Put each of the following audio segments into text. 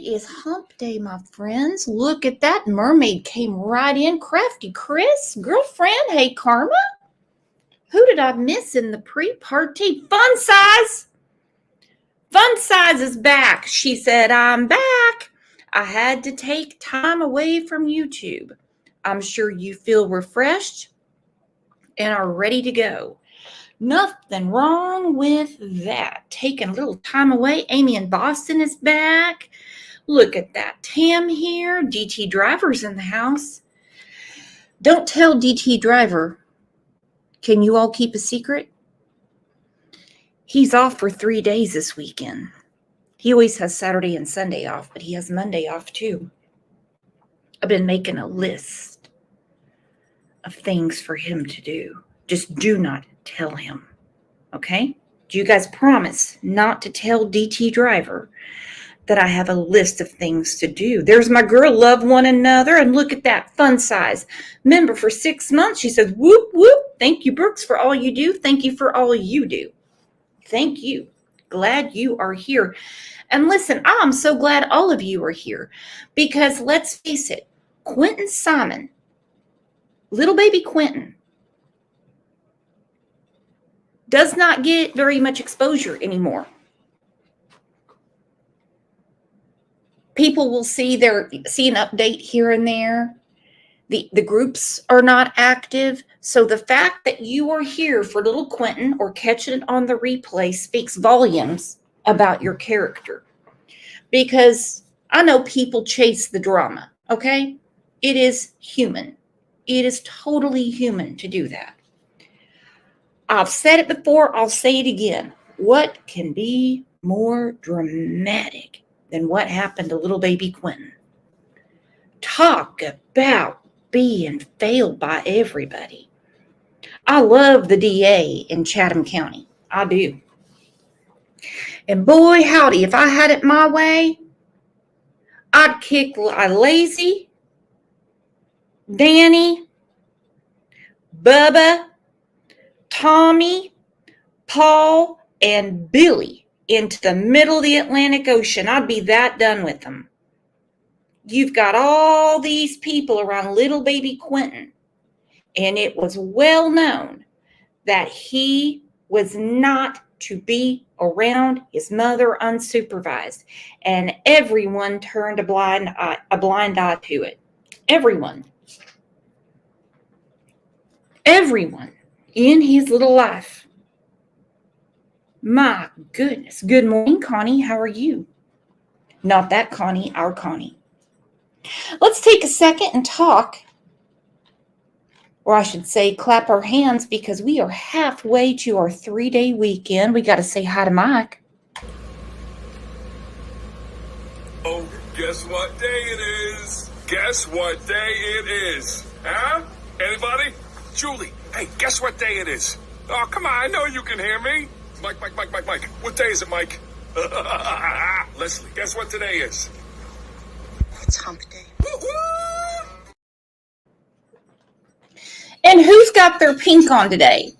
It is hump day, my friends. Look at that. Mermaid came right in. Crafty Chris, girlfriend. Hey, Karma. Who did I miss in the pre-party? Fun Size. Fun Size is back. She said, I'm back. I had to take time away from YouTube. I'm sure you feel refreshed and are ready to go. Nothing wrong with that. Taking a little time away. Amy in Boston is back. Look at that. Tam here. DT Driver's in the house. Don't tell DT Driver. Can you all keep a secret? He's off for 3 days this weekend. He always has Saturday and Sunday off, but he has Monday off too. I've been making a list of things for him to do. Just do not tell him, okay? Do you guys promise not to tell DT Driver that I have a list of things to do? There's my girl, love one another, and look at that, Fun Size. Member for 6 months. She says, whoop, whoop. Thank you, Brooks, for all you do. Thank you for all you do. Thank you. Glad you are here. And listen, I'm so glad all of you are here because let's face it, Quentin Simon, little baby Quentin, does not get very much exposure anymore. People will see an update here and there. The groups are not active. So the fact that you are here for little Quentin or catching it on the replay speaks volumes about your character. Because I know people chase the drama, okay? It is human. It is totally human to do that. I've said it before, I'll say it again. What can be more dramatic than what happened to little baby Quentin? Talk about being failed by everybody. I love the DA in Chatham County. I do. And boy, howdy, if I had it my way, I'd kick Lazy, Danny, Bubba, Tommy, Paul, and Billy into the middle of the Atlantic Ocean. I'd be that done with them. You've got all these people around little baby Quentin, and it was well known that he was not to be around his mother unsupervised, and everyone turned a blind eye to it. Everyone in his little life. My goodness. Good morning, Connie. How are you? Not that Connie, our Connie. Let's take a second and talk, or I should say clap our hands, because we are halfway to our 3-day weekend. We got to say hi to Mike. Oh, guess what day it is? Guess what day it is? Huh? Anybody? Julie, hey, guess what day it is? Oh, come on, I know you can hear me. Mike. What day is it, Mike? Leslie, guess what today is? It's hump day. Woo-hoo! And who's got their pink on today?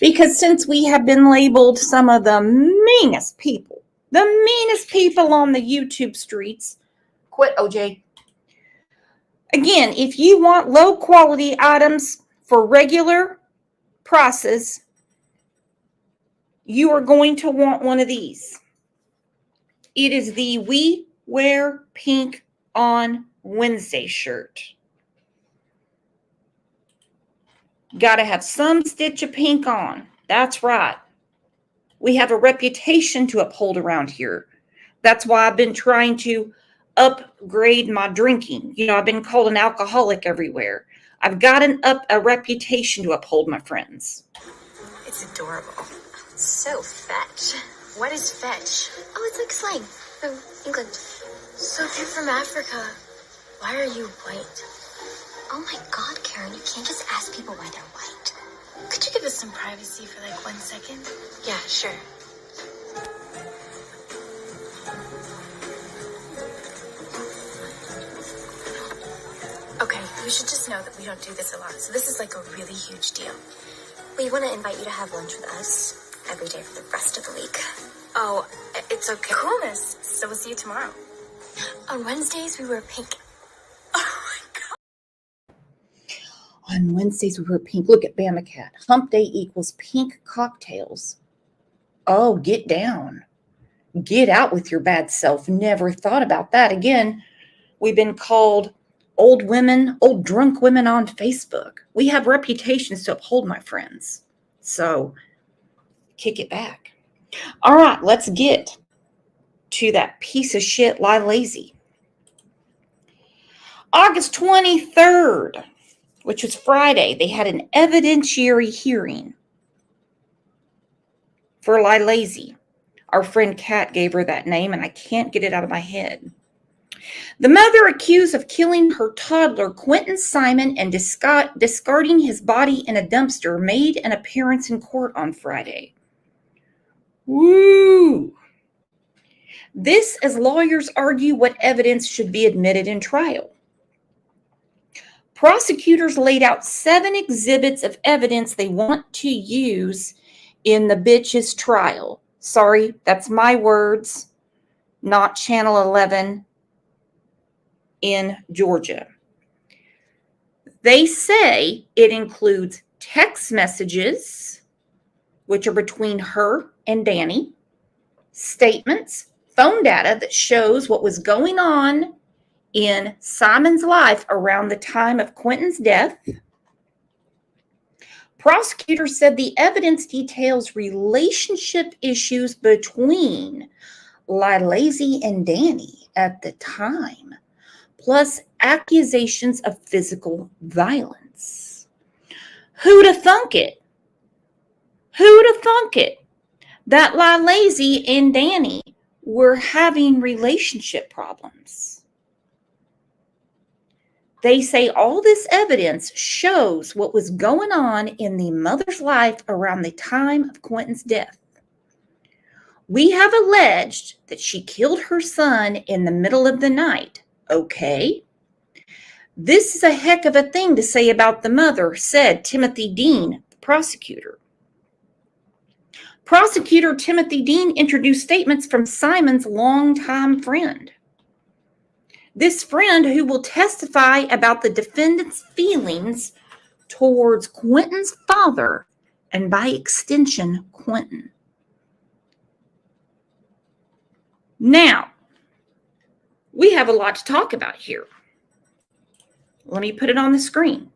Because since we have been labeled some of the meanest people on the YouTube streets, quit, OJ. Again, if you want low quality items for regular prices, you are going to want one of these. It is the We Wear Pink on Wednesday shirt. Got to have some stitch of pink on. That's right. We have a reputation to uphold around here. That's why I've been trying to upgrade my drinking. You know, I've been called an alcoholic everywhere. I've got a reputation to uphold, my friends. It's adorable. So fetch. What is fetch? Oh, it's like slang from England. So if you're from Africa, why are you white? Oh my God, Karen, you can't just ask people why they're white. Could you give us some privacy for like 1 second? Yeah, sure. Okay, you should just know that we don't do this a lot, so this is like a really huge deal. We want to invite you to have lunch with us every day for the rest of the week. Oh, it's okay. Coolness. So we'll see you tomorrow. On Wednesdays, we wear pink. Oh my God. On Wednesdays, we wear pink. Look at Bama Cat. Hump day equals pink cocktails. Oh, get down. Get out with your bad self. Never thought about that. Again, we've been called old women, old drunk women on Facebook. We have reputations to uphold, my friends. So kick it back. All right, let's get to that piece of shit Lie Lazy. August 23rd, which was Friday, they had an evidentiary hearing for Lie Lazy. Our friend Kat gave her that name, and I can't get it out of my head. The mother accused of killing her toddler, Quentin Simon, and discarding his body in a dumpster made an appearance in court on Friday. Woo! This as lawyers argue what evidence should be admitted in trial. Prosecutors laid out 7 exhibits of evidence they want to use in the bitch's trial. Sorry, that's my words, not Channel 11 in Georgia. They say it includes text messages, which are between her and Danny, statements, phone data that shows what was going on in Simon's life around the time of Quentin's death. Prosecutors said the evidence details relationship issues between Lie Lazy and Danny at the time, plus accusations of physical violence. Who'da thunk it? Who'da thunk it that Lie Lazy and Danny were having relationship problems? They say all this evidence shows what was going on in the mother's life around the time of Quentin's death. We have alleged that she killed her son in the middle of the night. Okay. This is a heck of a thing to say about the mother, said Timothy Dean, the prosecutor. Prosecutor Timothy Dean introduced statements from Simon's longtime friend. This friend who will testify about the defendant's feelings towards Quentin's father and by extension, Quentin. Now, we have a lot to talk about here. Let me put it on the screen.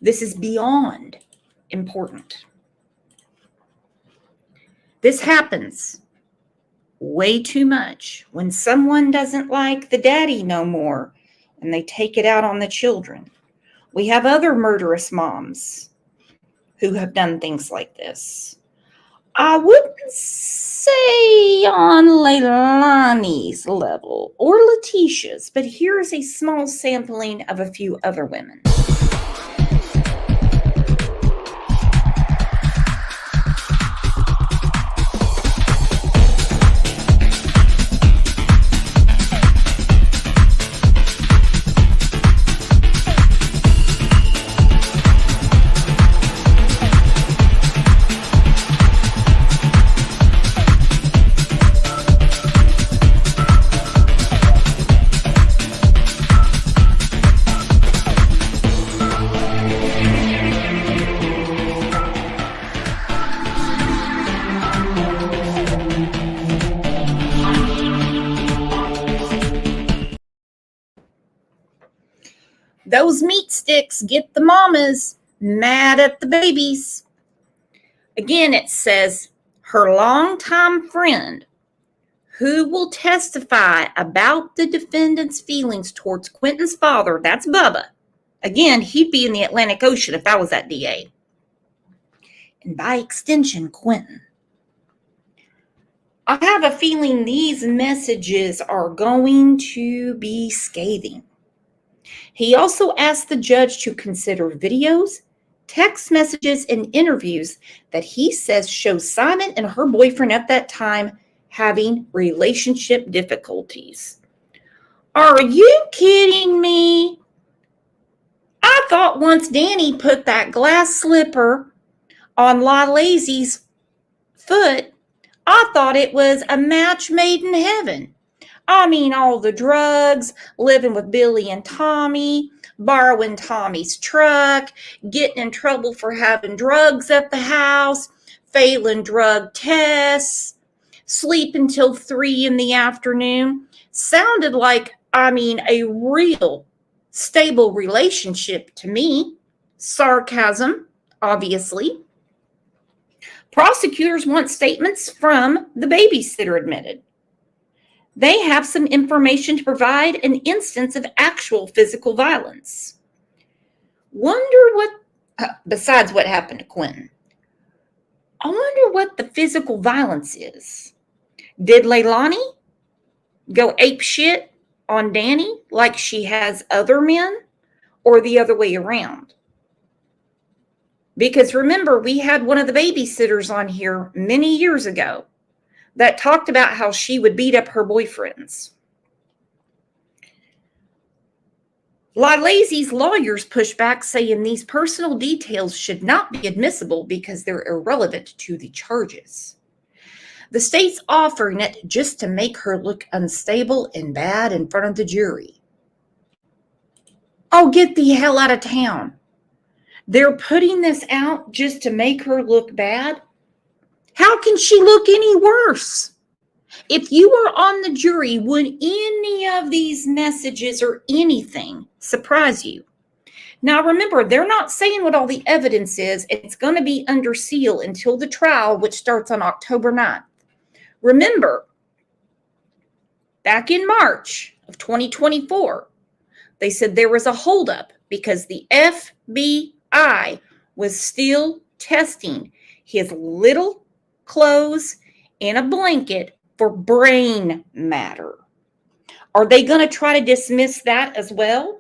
This is beyond important. This happens way too much when someone doesn't like the daddy no more and they take it out on the children. We have other murderous moms who have done things like this. I wouldn't say on Leilani's level or Letitia's, but here's a small sampling of a few other women. Those meat sticks get the mamas mad at the babies. Again, it says her longtime friend who will testify about the defendant's feelings towards Quentin's father. That's Bubba. Again, he'd be in the Atlantic Ocean if I was that DA. And by extension, Quentin. I have a feeling these messages are going to be scathing. He also asked the judge to consider videos, text messages, and interviews that he says show Simon and her boyfriend at that time having relationship difficulties. Are you kidding me? I thought once Danny put that glass slipper on Lie Lazy's foot, I thought it was a match made in heaven. I mean, all the drugs, living with Billy and Tommy, borrowing Tommy's truck, getting in trouble for having drugs at the house, failing drug tests, sleep until 3 in the afternoon. Sounded like, a real stable relationship to me. Sarcasm, obviously. Prosecutors want statements from the babysitter admitted. They have some information to provide an instance of actual physical violence. Wonder what, besides what happened to Quentin, I wonder what the physical violence is. Did Leilani go ape shit on Danny like she has other men, or the other way around? Because remember, we had one of the babysitters on here many years ago that talked about how she would beat up her boyfriends. LaLazy's lawyers push back, saying these personal details should not be admissible because they're irrelevant to the charges. The state's offering it just to make her look unstable and bad in front of the jury. Oh, get the hell out of town. They're putting this out just to make her look bad? How can she look any worse? If you were on the jury, would any of these messages or anything surprise you? Now remember, they're not saying what all the evidence is. It's going to be under seal until the trial, which starts on October 9th. Remember, back in March of 2024, they said there was a holdup because the FBI was still testing his little clothes and a blanket for brain matter. Are they going to try to dismiss that as well?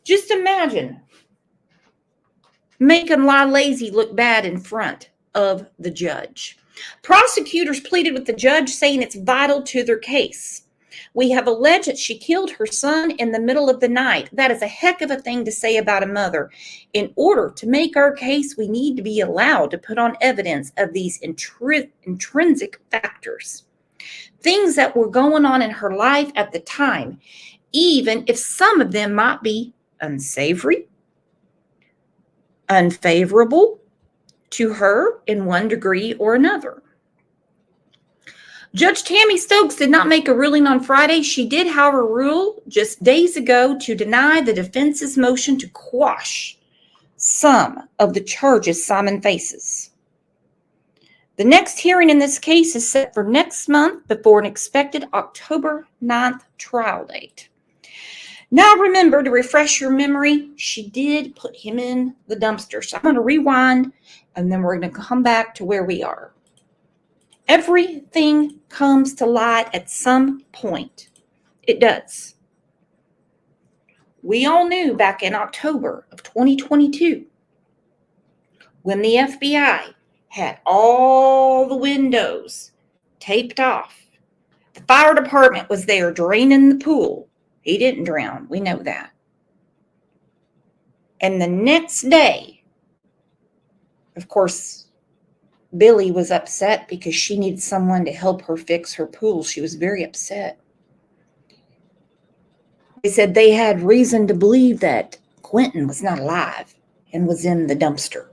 Just imagine making LaLazy look bad in front of the judge. Prosecutors pleaded with the judge, saying it's vital to their case. We have alleged that she killed her son in the middle of the night. That is a heck of a thing to say about a mother. In order to make our case, we need to be allowed to put on evidence of these intrinsic factors. Things that were going on in her life at the time, even if some of them might be unsavory, unfavorable to her in one degree or another. Judge Tammy Stokes did not make a ruling on Friday. She did, however, rule just days ago to deny the defense's motion to quash some of the charges Simon faces. The next hearing in this case is set for next month before an expected October 9th trial date. Now remember, to refresh your memory, she did put him in the dumpster. So I'm going to rewind, and then we're going to come back to where we are. Everything comes to light at some point. It does. We all knew back in October of 2022, when the FBI had all the windows taped off, the fire department was there draining the pool. He didn't drown. We know that. And the next day, of course, Billy was upset because she needed someone to help her fix her pool. She was very upset. They said they had reason to believe that Quentin was not alive and was in the dumpster.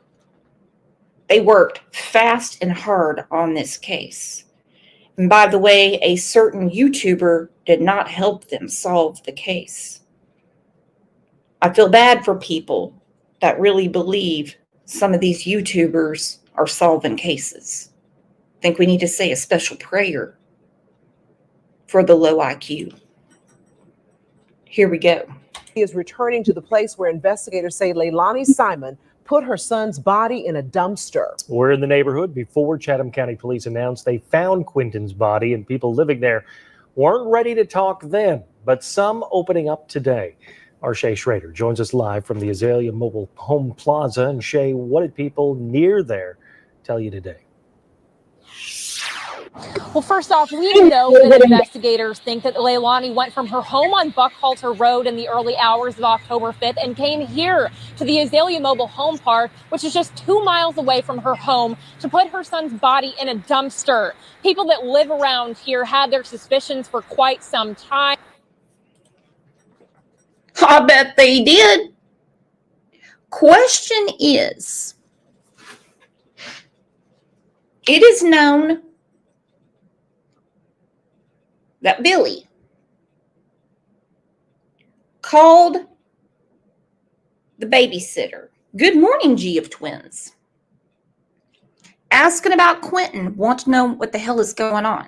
They worked fast and hard on this case. And by the way, a certain YouTuber did not help them solve the case. I feel bad for people that really believe some of these YouTubers are solving cases. I think we need to say a special prayer for the low IQ. Here we go. He is returning to the place where investigators say Leilani Simon put her son's body in a dumpster. We're in the neighborhood before Chatham County Police announced they found Quentin's body, and people living there weren't ready to talk then, but some opening up today. Our Shay Schrader joins us live from the Azalea Mobile Home Plaza. And Shay, what did people near there tell you today? Well, first off, we know that investigators think that Leilani went from her home on Buckhalter Road in the early hours of October 5th and came here to the Azalea Mobile Home Park, which is just 2 miles away from her home, to put her son's body in a dumpster. People that live around here had their suspicions for quite some time. I bet they did. Question is, it is known that Billy called the babysitter. Good morning, G of Twins. Asking about Quentin, want to know what the hell is going on.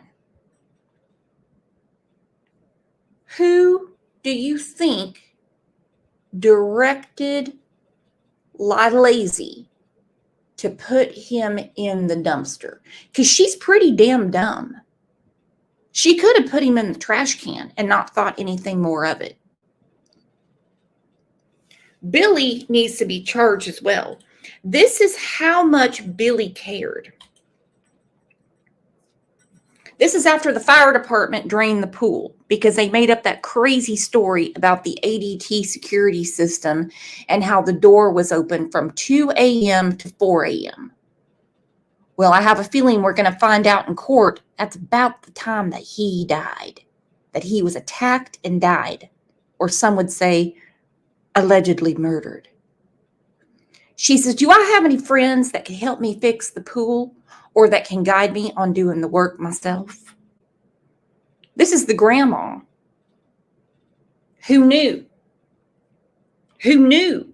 Who do you think directed Lazy to put him in the dumpster? Because she's pretty damn dumb. She could have put him in the trash can and not thought anything more of it. Billy needs to be charged as well. This is how much Billy cared. This is after the fire department drained the pool because they made up that crazy story about the ADT security system and how the door was open from 2 a.m. to 4 a.m. Well, I have a feeling we're going to find out in court that's about the time that he died, that he was attacked and died, or some would say allegedly murdered. She says, do I have any friends that can help me fix the pool or that can guide me on doing the work myself? This is the grandma who knew. Who knew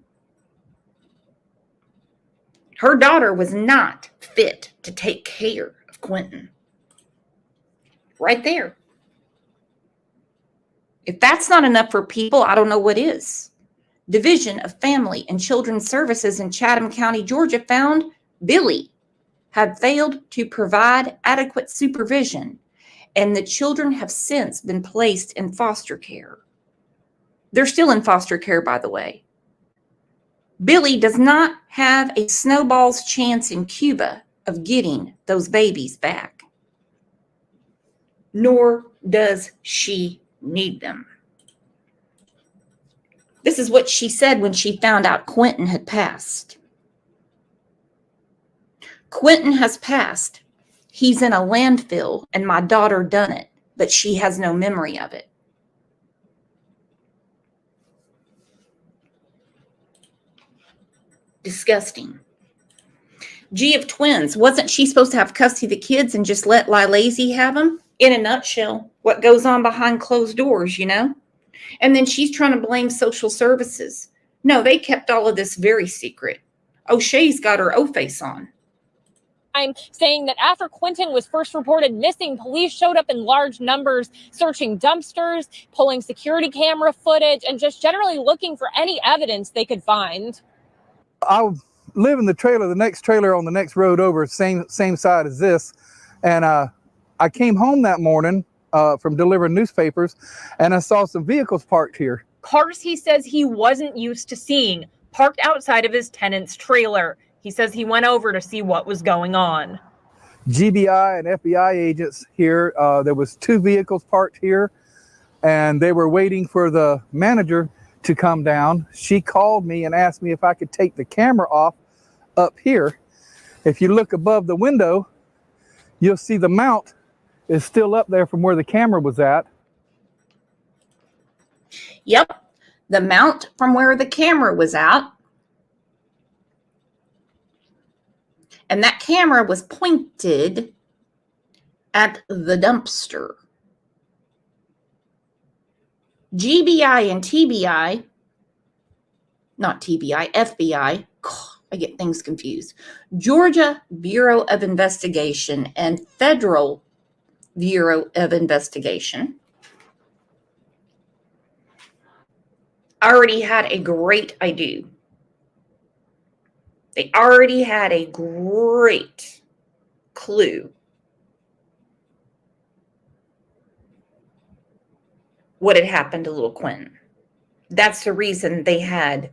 her daughter was not fit to take care of Quentin. Right there. If that's not enough for people, I don't know what is. Division of Family and Children's Services in Chatham County, Georgia found Billy had failed to provide adequate supervision, and the children have since been placed in foster care. They're still in foster care, by the way. Billy does not have a snowball's chance in Cuba of getting those babies back, nor does she need them. This is what she said when she found out Quentin had passed. Quentin has passed. He's in a landfill, and my daughter done it, but she has no memory of it. Disgusting. G of Twins, wasn't she supposed to have custody of the kids and just let Lazy have them? In a nutshell, what goes on behind closed doors, you know? And then she's trying to blame social services. No, they kept all of this very secret. O'Shea's got her O-face on. I'm saying that after Quentin was first reported missing, police showed up in large numbers, searching dumpsters, pulling security camera footage, and just generally looking for any evidence they could find. I live in the trailer, the next trailer on the next road over, same side as this. And I came home that morning from delivering newspapers, and I saw some vehicles parked here. Cars he says he wasn't used to seeing, parked outside of his tenant's trailer. He says he went over to see what was going on. GBI and FBI agents here, there was 2 vehicles parked here, and they were waiting for the manager to come down. She called me and asked me if I could take the camera off up here. If you look above the window, you'll see the mount is still up there from where the camera was at. Yep, the mount from where the camera was at. And that camera was pointed at the dumpster. GBI and TBI, not TBI, FBI, I get things confused. Georgia Bureau of Investigation and Federal Bureau of Investigation already had a great idea. They already had a great clue what had happened to little Quentin. That's the reason they had,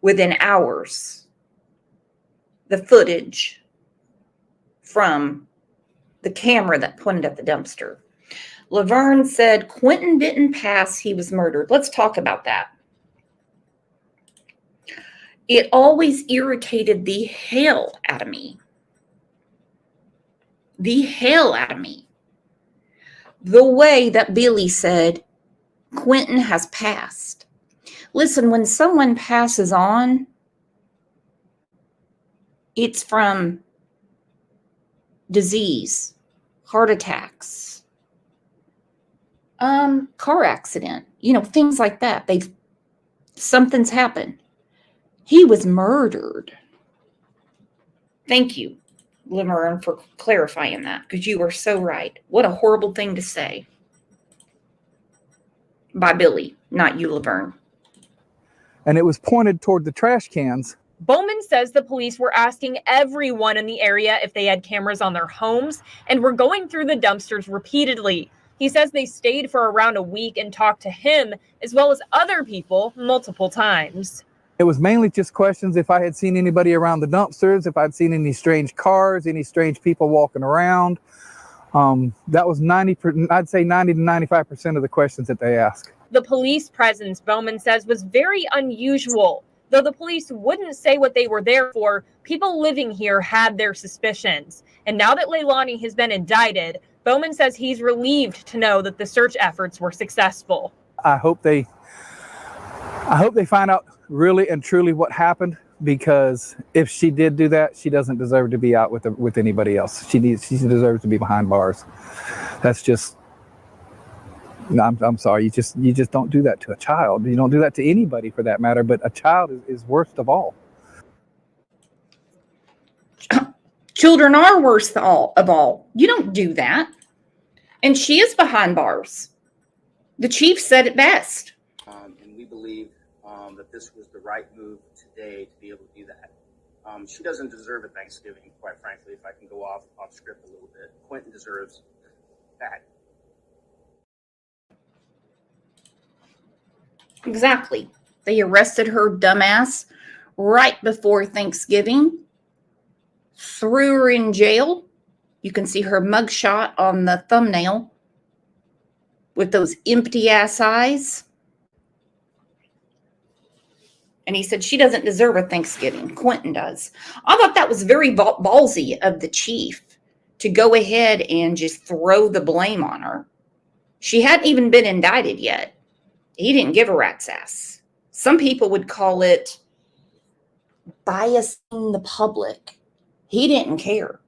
within hours, the footage from the camera that pointed at the dumpster. Laverne said Quentin didn't pass, he was murdered. Let's talk about that. It always irritated the hell out of me. The hell out of me. The way that Billy said, Quentin has passed. Listen, when someone passes on, it's from disease, heart attacks, car accident, things like that. Something's happened. He was murdered. Thank you, Laverne, for clarifying that, because you were so right. What a horrible thing to say. By Billy, not you, Laverne. And it was pointed toward the trash cans. Bowman says the police were asking everyone in the area if they had cameras on their homes and were going through the dumpsters repeatedly. He says they stayed for around a week and talked to him as well as other people multiple times. It was mainly just questions if I had seen anybody around the dumpsters, if I'd seen any strange cars, any strange people walking around. That was I'd say 90 to 95% of the questions that they asked. The police presence, Bowman says, was very unusual. Though the police wouldn't say what they were there for, people living here had their suspicions. And now that Leilani has been indicted, Bowman says he's relieved to know that the search efforts were successful. I hope they find out really and truly what happened, because if she did do that, she doesn't deserve to be out with anybody else. She deserves to be behind bars. That's just, no, I'm sorry. You just don't do that to a child. You don't do that to anybody for that matter, but a child is worst of all. Children are worst of all. You don't do that. And she is behind bars. The chief said it best. And we believe that this was the right move today to be able to do that. She doesn't deserve a Thanksgiving, quite frankly, if I can go off script a little bit. Quentin deserves that. Exactly. They arrested her dumbass right before Thanksgiving, threw her in jail. You can see her mugshot on the thumbnail with those empty ass eyes. And he said she doesn't deserve a Thanksgiving. Quentin does. I thought that was very ballsy of the chief to go ahead and just throw the blame on her. She hadn't even been indicted yet. He didn't give a rat's ass. Some people would call it biasing the public. He didn't care.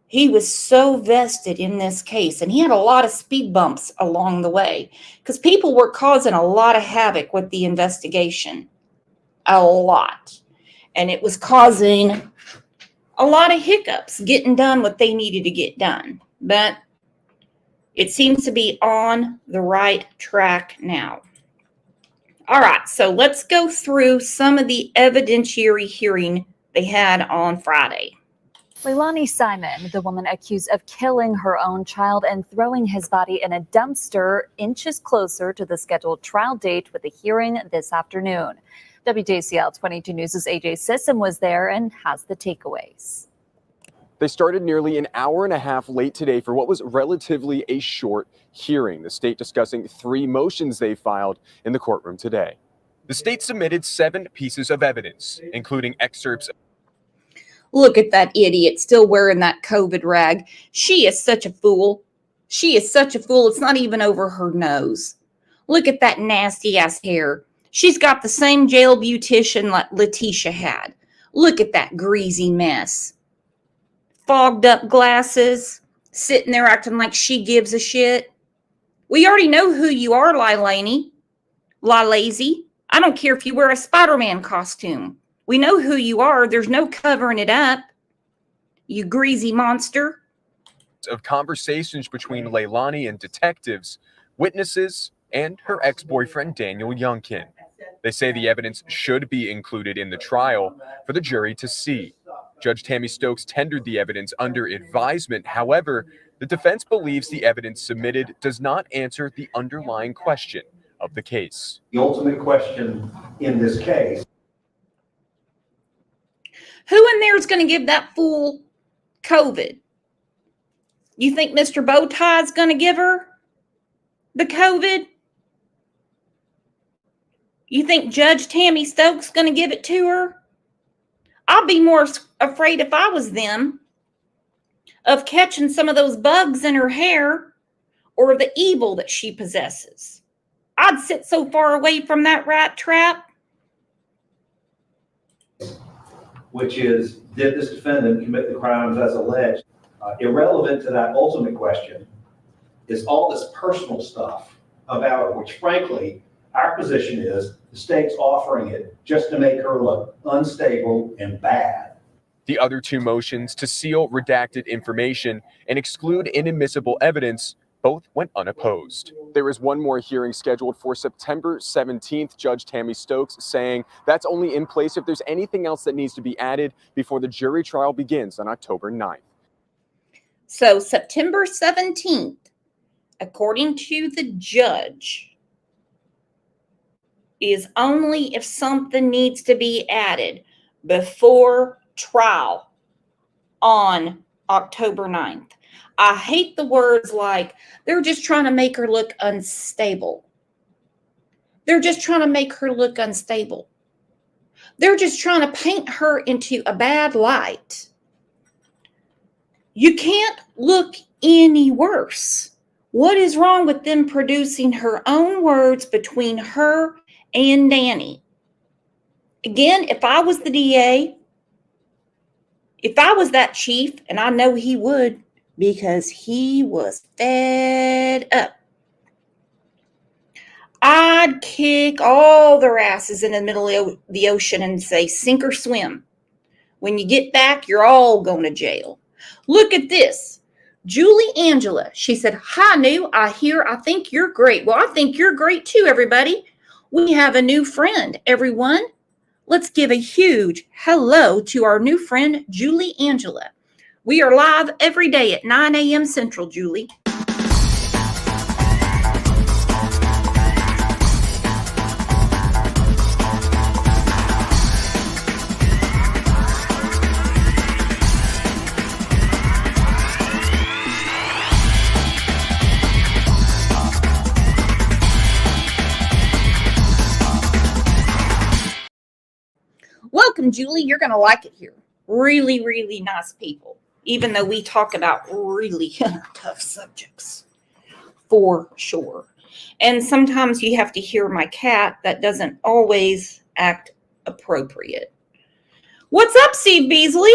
He was so vested in this case, and he had a lot of speed bumps along the way because people were causing a lot of havoc with the investigation. A lot. And it was causing a lot of hiccups getting done what they needed to get done. But it seems to be on the right track now. All right, so let's go through some of the evidentiary hearing they had on Friday. Leilani Simon, the woman accused of killing her own child and throwing his body in a dumpster, inches closer to the scheduled trial date with the hearing this afternoon. WJCL 22 News' AJ Sissom was there and has the takeaways. They started nearly an hour and a half late today for what was relatively a short hearing. The state discussing 3 motions they filed in the courtroom today. The state submitted 7 pieces of evidence, including excerpts. Look at that idiot still wearing that COVID rag. She is such a fool. She is such a fool. It's not even over her nose. Look at that nasty ass hair. She's got the same jail beautician like Letitia had. Look at that greasy mess. Fogged up glasses, sitting there acting like she gives a shit. We already know who you are, Leilani. Lazy. I don't care if you wear a Spider-Man costume. We know who you are. There's no covering it up. You greasy monster. Of conversations between Leilani and detectives, witnesses, and her ex-boyfriend Daniel Youngkin. They say the evidence should be included in the trial for the jury to see. Judge Tammy Stokes tendered the evidence under advisement. However, the defense believes the evidence submitted does not answer the underlying question of the case. The ultimate question in this case. Who in there is going to give that fool COVID? You think Mr. Bowtie's going to give her the COVID? You think Judge Tammy Stokes going to give it to her? I'd be more afraid if I was them of catching some of those bugs in her hair or the evil that she possesses. I'd sit so far away from that rat trap. Which is, did this defendant commit the crimes as alleged? Irrelevant to that ultimate question is all this personal stuff about her, which frankly, our position is the state's offering it just to make her look unstable and bad. The other two motions to seal redacted information and exclude inadmissible evidence both went unopposed. There is one more hearing scheduled for September 17th, Judge Tammy Stokes saying that's only in place if there's anything else that needs to be added before the jury trial begins on October 9th. So September 17th, according to the judge, is only if something needs to be added before trial on October 9th. I hate the words like they're just trying to make her look unstable. They're just trying to make her look unstable. They're just trying to paint her into a bad light. You can't look any worse. What is wrong with them producing her own words between her and Danny? Again, if I was the DA, if I was that chief, and I know he would because he was fed up, I'd kick all their asses in the middle of the ocean and say, sink or swim. When you get back, you're all going to jail. Look at this. Julie Angela, she said, hi, New, I think you're great. Well, I think you're great too, everybody. We have a new friend, everyone. Let's give a huge hello to our new friend, Julie Angela. We are live every day at 9 a.m. Central, Julie. Welcome, Julie. You're going to like it here. Really, really nice people, even though we talk about really tough subjects, for sure. And sometimes you have to hear my cat that doesn't always act appropriate. What's up, Steve Beasley?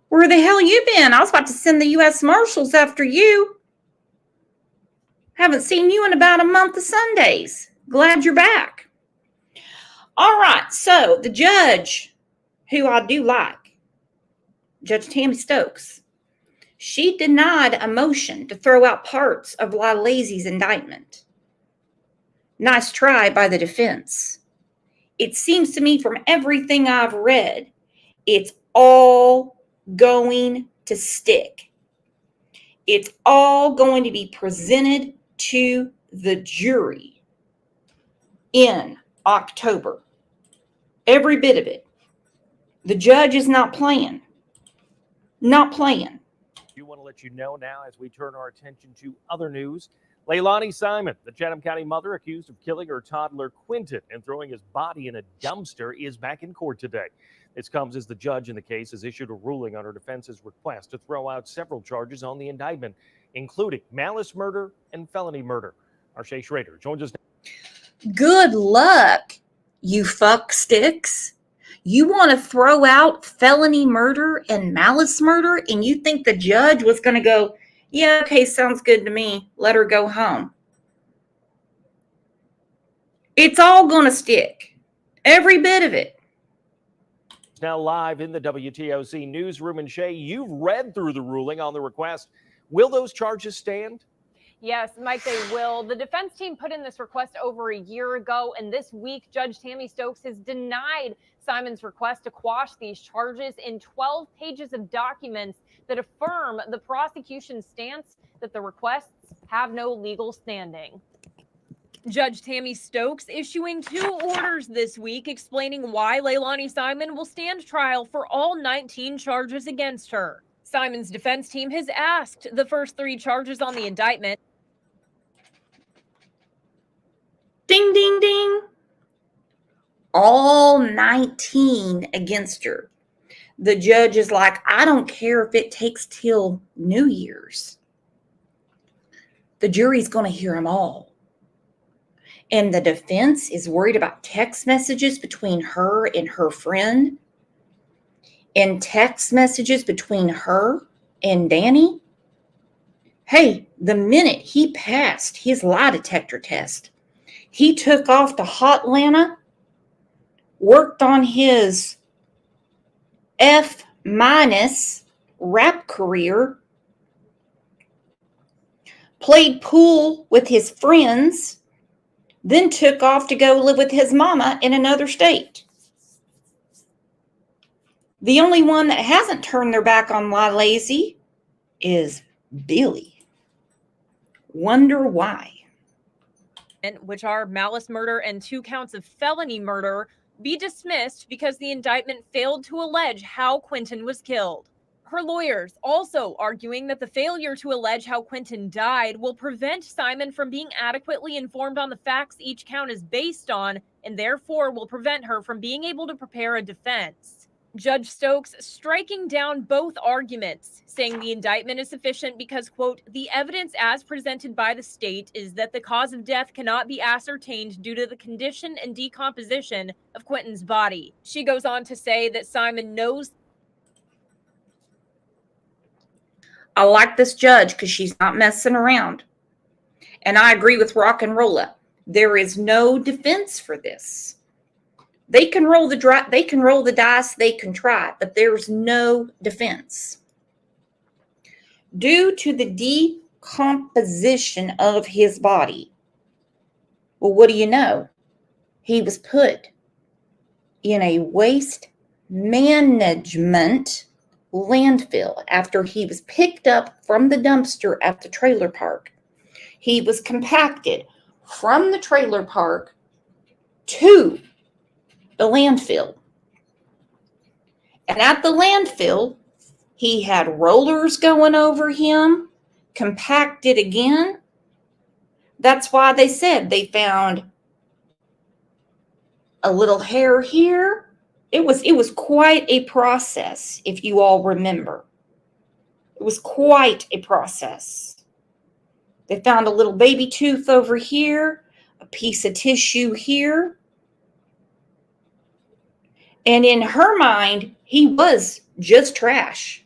Where the hell you been? I was about to send the U.S. Marshals after you. Haven't seen you in about a month of Sundays. Glad you're back. All right, so the judge, who I do like, Judge Tammy Stokes, she denied a motion to throw out parts of La Lazy's indictment. Nice try by the defense. It seems to me from everything I've read, it's all going to stick. It's all going to be presented to the jury in October. Every bit of it. The judge is not playing. Not playing. We want to let you know now as we turn our attention to other news. Leilani Simon, the Chatham County mother accused of killing her toddler Quentin and throwing his body in a dumpster, is back in court today. This comes as the judge in the case has issued a ruling on her defense's request to throw out several charges on the indictment, including malice murder and felony murder. Arshay Schrader joins us now. Good luck, you fuck sticks. You want to throw out felony murder and malice murder, and you think the judge was going to go, yeah, okay, sounds good to me. Let her go home. It's all going to stick. Every bit of it. Now live in the WTOC newsroom. And Shay, you've read through the ruling on the request. Will those charges stand? Yes, Mike, they will. The defense team put in this request over a year ago, and this week, Judge Tammy Stokes has denied Simon's request to quash these charges in 12 pages of documents that affirm the prosecution's stance that the requests have no legal standing. Judge Tammy Stokes issuing 2 orders this week explaining why Leilani Simon will stand trial for all 19 charges against her. Simon's defense team has asked the first 3 charges on the indictment. Ding, ding, ding. All 19 against her. The judge is like, I don't care if it takes till New Year's. The jury's going to hear them all. And the defense is worried about text messages between her and her friend, and text messages between her and Danny. Hey, the minute he passed his lie detector test, he took off to Hotlanta, worked on his F- rap career, played pool with his friends, then took off to go live with his mama in another state. The only one that hasn't turned their back on La Lazy is Billy. Wonder why. Which are malice murder and 2 counts of felony murder, be dismissed because the indictment failed to allege how Quinton was killed. Her lawyers also arguing that the failure to allege how Quinton died will prevent Simon from being adequately informed on the facts each count is based on, and therefore will prevent her from being able to prepare a defense. Judge Stokes striking down both arguments, saying the indictment is sufficient because, quote, the evidence as presented by the state is that the cause of death cannot be ascertained due to the condition and decomposition of Quinton's body. She goes on to say that Simon knows. I like this judge because she's not messing around. And I agree with Rock and Rolla. There is no defense for this. They can roll the dice, they can try, but there's no defense. Due to the decomposition of his body, well, what do you know? He was put in a waste management landfill after he was picked up from the dumpster at the trailer park. He was compacted from the trailer park to the landfill. And at the landfill, he had rollers going over him, compacted again. That's why they said they found a little hair here. It was quite a process, if you all remember. It was quite a process. They found a little baby tooth over here, a piece of tissue here. And in her mind, he was just trash.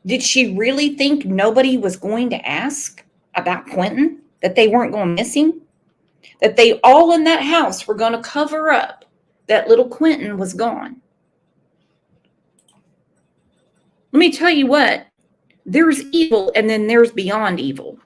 Did she really think nobody was going to ask about Quinton? That they weren't going to miss him? That they all in that house were going to cover up that little Quinton was gone? Let me tell you what. There's evil, and then there's beyond evil.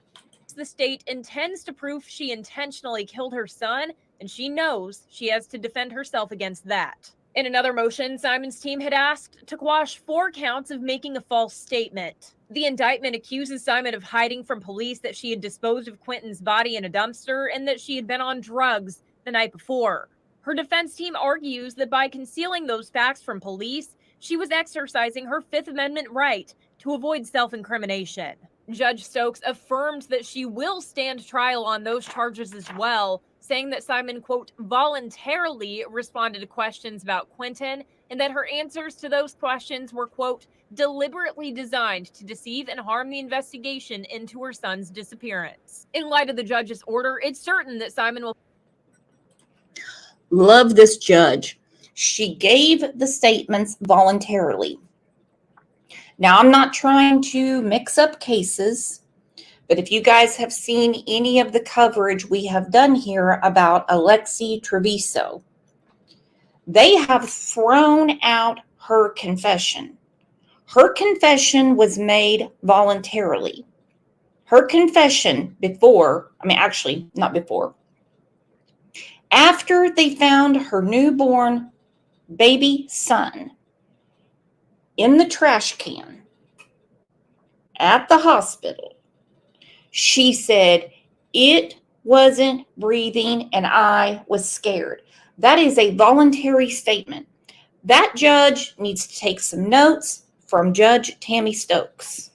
The state intends to prove she intentionally killed her son, and she knows she has to defend herself against that. In another motion, Simon's team had asked to quash 4 counts of making a false statement. The indictment accuses Simon of hiding from police that she had disposed of Quinton's body in a dumpster and that she had been on drugs the night before. Her defense team argues that by concealing those facts from police, she was exercising her Fifth Amendment right to avoid self-incrimination. Judge Stokes affirmed that she will stand trial on those charges as well, saying that Simon, quote, voluntarily responded to questions about Quinton and that her answers to those questions were, quote, deliberately designed to deceive and harm the investigation into her son's disappearance. In light of the judge's order, it's certain that Simon will. Love this judge. She gave the statements voluntarily. Now, I'm not trying to mix up cases, but if you guys have seen any of the coverage we have done here about Alexi Treviso, they have thrown out her confession. Her confession was made voluntarily. Her confession not before. After they found her newborn baby son in the trash can at the hospital, she said, it wasn't breathing and I was scared. That is a voluntary statement. That judge needs to take some notes from Judge Tammy Stokes.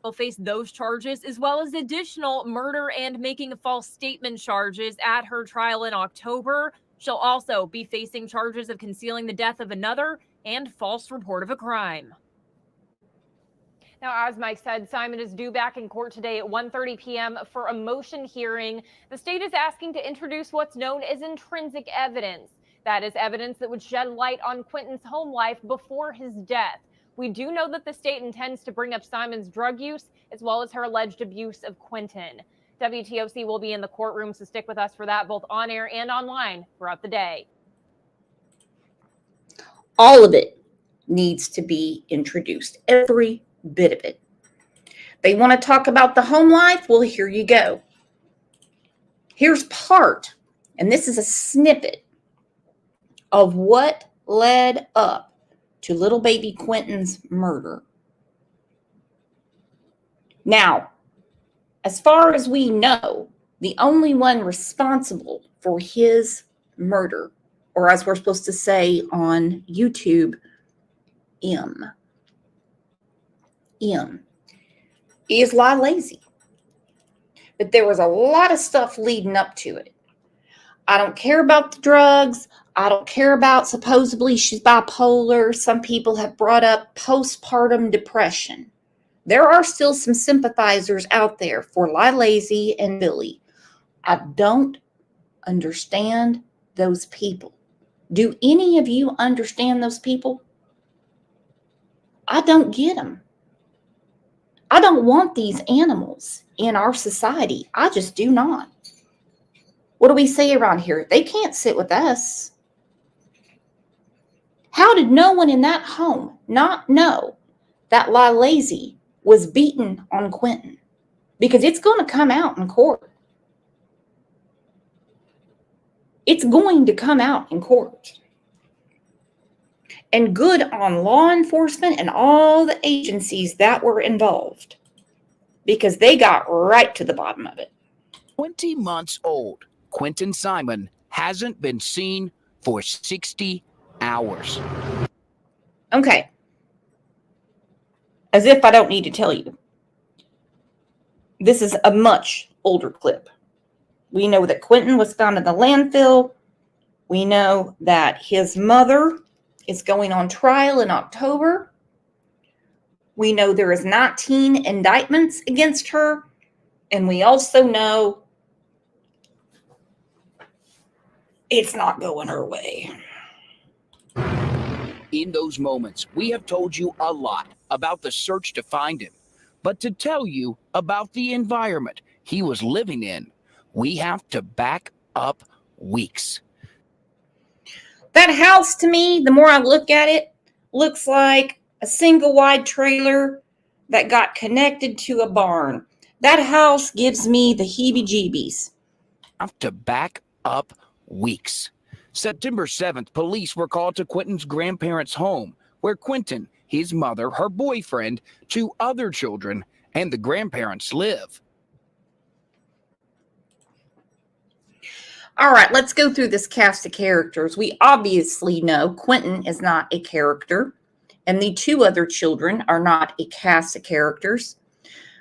Will face those charges as well as additional murder and making a false statement charges at her trial in October. She'll also be facing charges of concealing the death of another and false report of a crime. Now, as Mike said, Simon is due back in court today at 1:30 p.m. for a motion hearing. The state is asking to introduce what's known as intrinsic evidence. That is evidence that would shed light on Quentin's home life before his death. We do know that the state intends to bring up Simon's drug use as well as her alleged abuse of Quentin. WTOC will be in the courtroom, so stick with us for that, both on air and online throughout the day. All of it needs to be introduced, every bit of it. They want to talk about the home life? Well, here you go. Here's part, and this is a snippet of what led up to little baby Quentin's murder. Now, as far as we know, the only one responsible for his murder, or as we're supposed to say on YouTube, M, is Lazy. But there was a lot of stuff leading up to it. I don't care about the drugs. I don't care about supposedly she's bipolar. Some people have brought up postpartum depression. There are still some sympathizers out there for Lazy and Billy. I don't understand those people. Do any of you understand those people? I don't get them. I don't want these animals in our society. I just do not. What do we say around here? They can't sit with us. How did no one in that home not know that Lazy was beaten on Quentin? Because it's going to come out in court. It's going to come out in court. And good on law enforcement and all the agencies that were involved, because they got right to the bottom of it. 20 months old, Quentin Simon hasn't been seen for 60 hours. Okay. As if I don't need to tell you. This is a much older clip. We know that Quentin was found in the landfill. We know that his mother is going on trial in October. We know there is 19 indictments against her. And we also know it's not going her way. In those moments, we have told you a lot about the search to find him. But to tell you about the environment he was living in, we have to back up weeks. That house, to me, the more I look at it, looks like a single wide trailer that got connected to a barn. That house gives me the heebie-jeebies. Have to back up weeks. September 7th, police were called to Quentin's grandparents' home, where Quentin, his mother, her boyfriend, 2 other children, and the grandparents live. All right, let's go through this cast of characters. We obviously know Quentin is not a character, and the 2 other children are not a cast of characters.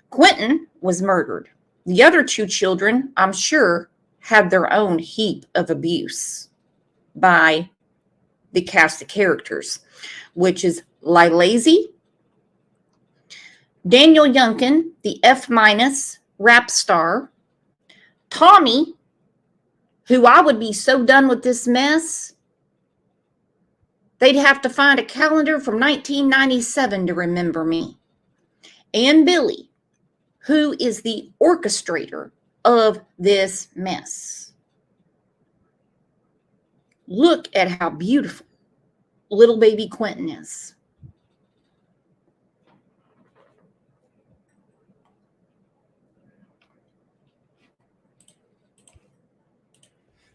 Quentin was murdered. The other 2 children, I'm sure, had their own heap of abuse by the cast of characters, which is Lazy, Daniel Youngkin, the F- rap star, Tommy, who I would be so done with this mess, they'd have to find a calendar from 1997 to remember me, and Billy, who is the orchestrator of this mess. Look at how beautiful little baby Quentin is.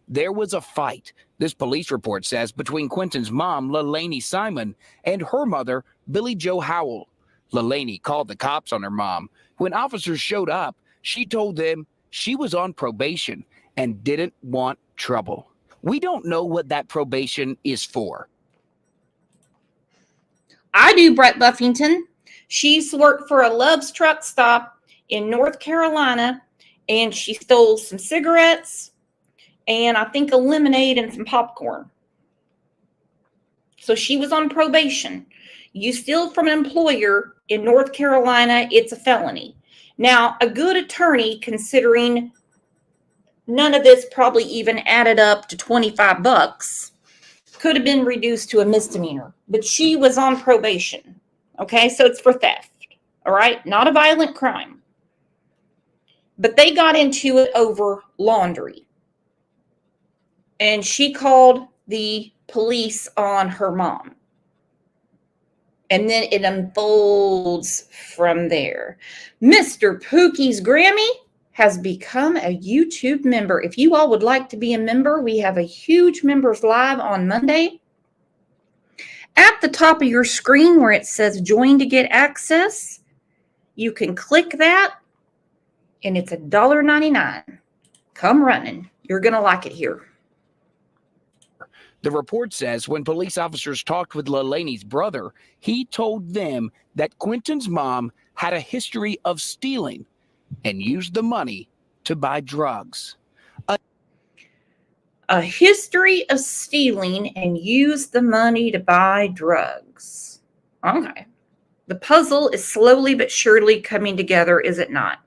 There was a fight, this police report says, between Quentin's mom, Leilani Simon, and her mother, Billie Jo Howell. Leilani called the cops on her mom. When officers showed up, she told them she was on probation and didn't want trouble. We don't know what that probation is for. I do, Brett Buffington. She's worked for a Love's truck stop in North Carolina, and she stole some cigarettes and I think a lemonade and some popcorn. So she was on probation. You steal from an employer in North Carolina, it's a felony. Now, a good attorney, considering none of this probably even added up to $25, could have been reduced to a misdemeanor, but she was on probation. Okay, so it's for theft. All right, not a violent crime. But they got into it over laundry. And she called the police on her mom. And then it unfolds from there. Mr. Pookie's Grammy has become a YouTube member. If you all would like to be a member, we have a huge members live on Monday. At the top of your screen where it says join to get access, you can click that and it's $1.99. Come running. You're going to like it here. The report says when police officers talked with LaLaney's brother, he told them that Quentin's mom had a history of stealing and used the money to buy drugs. A history of stealing and used the money to buy drugs. Okay. The puzzle is slowly but surely coming together, is it not?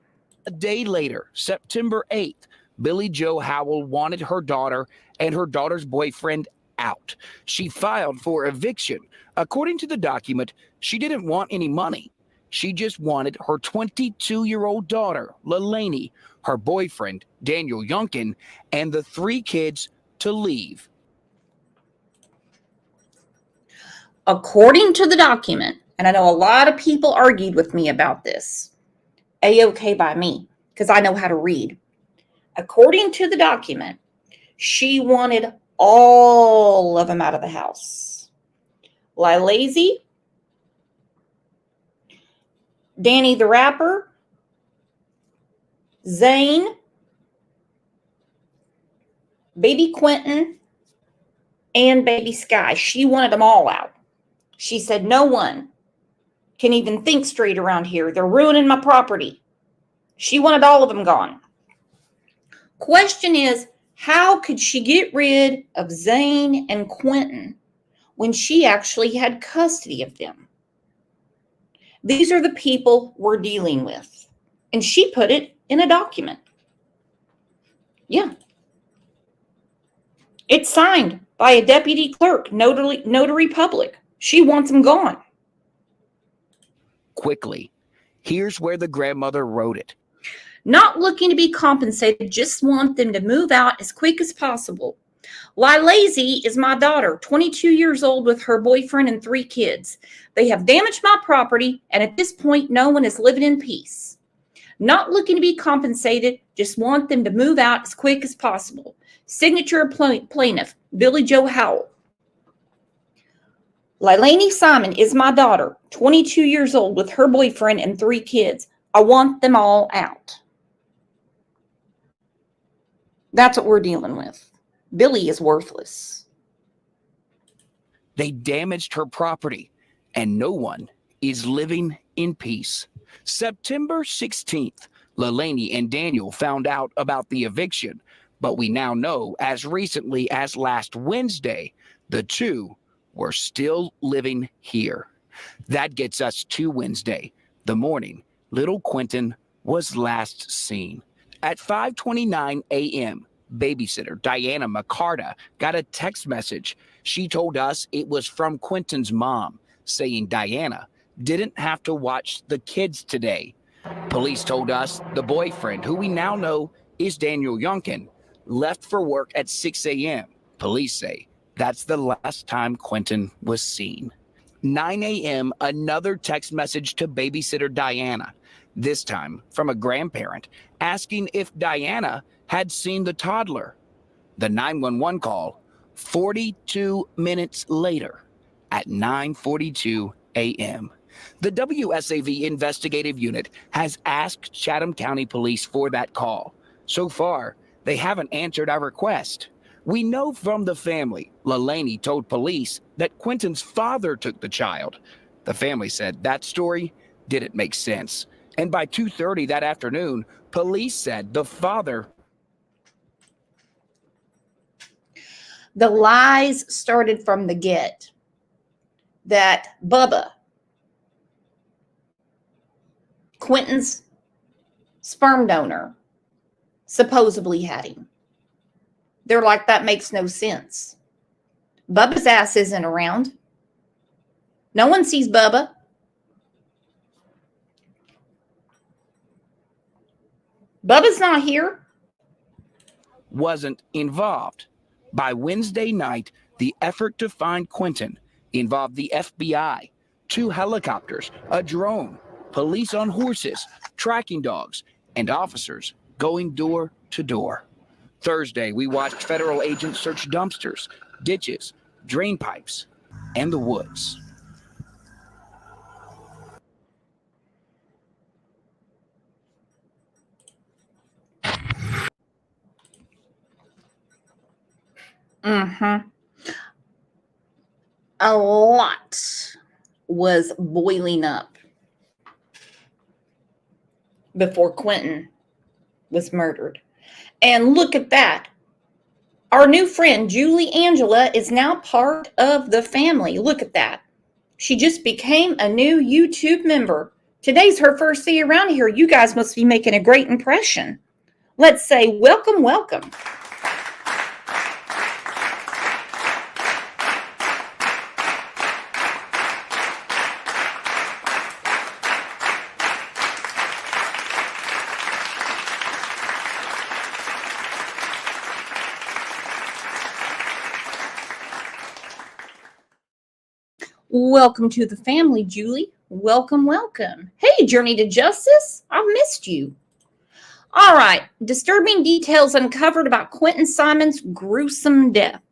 A day later, September 8th, Billy Joe Howell wanted her daughter and her daughter's boyfriend out. She filed for eviction. According to the document, she didn't want any money. She just wanted her 22-year-old daughter, LaLaney, her boyfriend, Daniel Youngkin, and the 3 kids to leave. According to the document, and I know a lot of people argued with me about this, A-okay by me, because I know how to read. According to the document, she wanted all of them out of the house. Lilazy, Danny the Rapper, Zane, baby Quentin, and baby Sky. She wanted them all out. She said, no one can even think straight around here. They're ruining my property. She wanted all of them gone. Question is, how could she get rid of Zane and Quentin when she actually had custody of them? These are the people we're dealing with. And she put it in a document. Yeah. It's signed by a deputy clerk, notary public. She wants them gone. Quickly, here's where the grandmother wrote it. Not looking to be compensated, just want them to move out as quick as possible. Lilazy is my daughter, 22 years old with her boyfriend and 3 kids. They have damaged my property, and at this point, no one is living in peace. Not looking to be compensated, just want them to move out as quick as possible. Signature of plaintiff, Billy Joe Howell. Lilaney Simon is my daughter, 22 years old with her boyfriend and 3 kids. I want them all out. That's what we're dealing with. Billy is worthless. They damaged her property, and no one is living in peace. September 16th, LaLaney and Daniel found out about the eviction, but we now know as recently as last Wednesday, the 2 were still living here. That gets us to Wednesday, the morning little Quentin was last seen. At 5:29 a.m., babysitter Diana McCarta got a text message. She told us it was from Quentin's mom, saying Diana didn't have to watch the kids today. Police told us the boyfriend, who we now know is Daniel Youngkin, left for work at 6 a.m. Police say that's the last time Quentin was seen. 9 a.m., another text message to babysitter Diana, this time from a grandparent, asking if Diana had seen the toddler. The 911 call 42 minutes later at 9:42 a.m. The WSAV investigative unit has asked Chatham County Police for that call. So far, they haven't answered our request. We know from the family, Leilani told police that Quentin's father took the child. The family said that story didn't make sense. And by 2:30 that afternoon, police said the father. The lies started from the get that Bubba, Quentin's sperm donor, supposedly had him. They're like, that makes no sense. Bubba's ass isn't around. No one sees Bubba. Bubba's not here. Wasn't involved. By Wednesday night, the effort to find Quentin involved the FBI, 2 helicopters, a drone, police on horses, tracking dogs, and officers going door to door. Thursday, we watched federal agents search dumpsters, ditches, drain pipes, and the woods. A lot was boiling up before Quentin was murdered. And look at that. Our new friend, Julie Angela, is now part of the family. Look at that. She just became a new YouTube member. Today's her first day around here. You guys must be making a great impression. Let's say welcome, welcome. Welcome to the family, Julie. Welcome, welcome. Hey, Journey to Justice. I've missed you. All right. Disturbing details uncovered about Quentin Simon's gruesome death.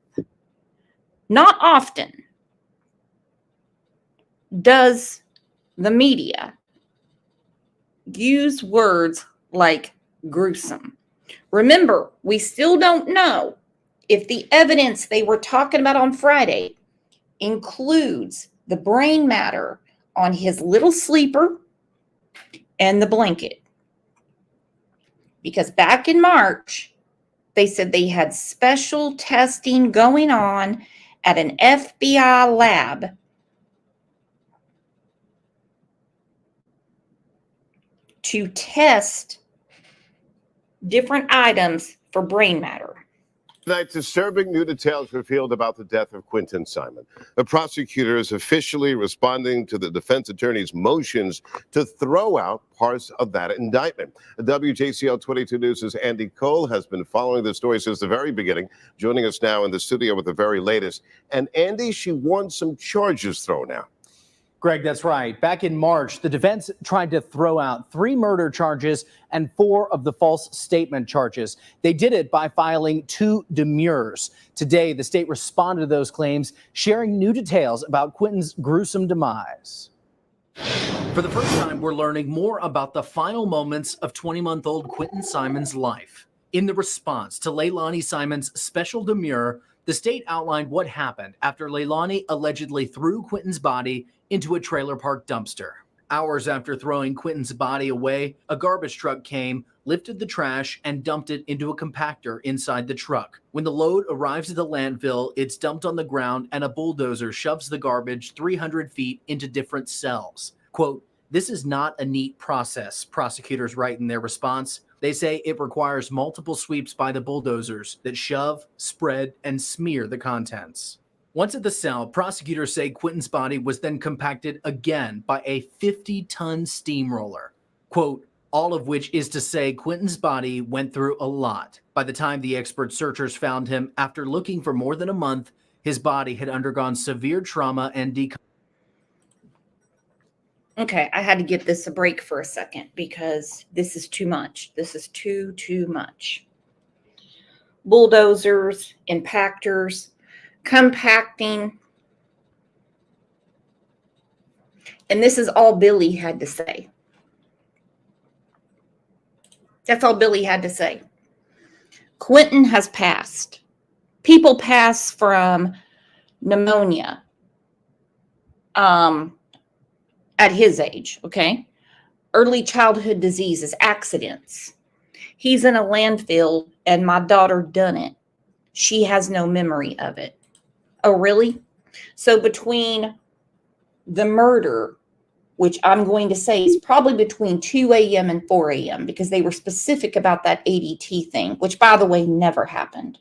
Not often does the media use words like gruesome. Remember, we still don't know if the evidence they were talking about on Friday includes the brain matter on his little sleeper and the blanket. Because back in March, they said they had special testing going on at an FBI lab to test different items for brain matter. Tonight, disturbing new details revealed about the death of Quentin Simon. The prosecutor is officially responding to the defense attorney's motions to throw out parts of that indictment. WJCL 22 News' Andy Cole has been following the story since the very beginning, joining us now in the studio with the very latest. And Andy, she wants some charges thrown out. Greg, that's right. Back in March, the defense tried to throw out 3 murder charges and 4 of the false statement charges. They did it by filing 2 demurs. Today, the state responded to those claims, sharing new details about Quentin's gruesome demise. For the first time, we're learning more about the final moments of 20-month-old Quentin Simon's life. In the response to Leilani Simon's special demur, the state outlined what happened after Leilani allegedly threw Quentin's body into a trailer park dumpster. Hours after throwing Quentin's body away, a garbage truck came, lifted the trash, and dumped it into a compactor inside the truck. When the load arrives at the landfill, it's dumped on the ground and a bulldozer shoves the garbage 300 feet into different cells. Quote, "This is not a neat process," prosecutors write in their response. They say it requires multiple sweeps by the bulldozers that shove, spread, and smear the contents. Once at the cell, prosecutors say Quentin's body was then compacted again by a 50-ton steamroller. Quote, "All of which is to say Quentin's body went through a lot. By the time the expert searchers found him, after looking for more than a month, his body had undergone severe trauma and decomposition." Okay, I had to give this a break for a second because this is too much. This is too much. Bulldozers, impactors, compacting. And this is all Billy had to say. That's all Billy had to say. Quentin has passed. People pass from pneumonia at his age, okay? Early childhood diseases, accidents. He's in a landfill and my daughter done it. She has no memory of it. Oh, really? So between the murder, which I'm going to say is probably between 2 a.m. and 4 a.m. because they were specific about that ADT thing, which, by the way, never happened.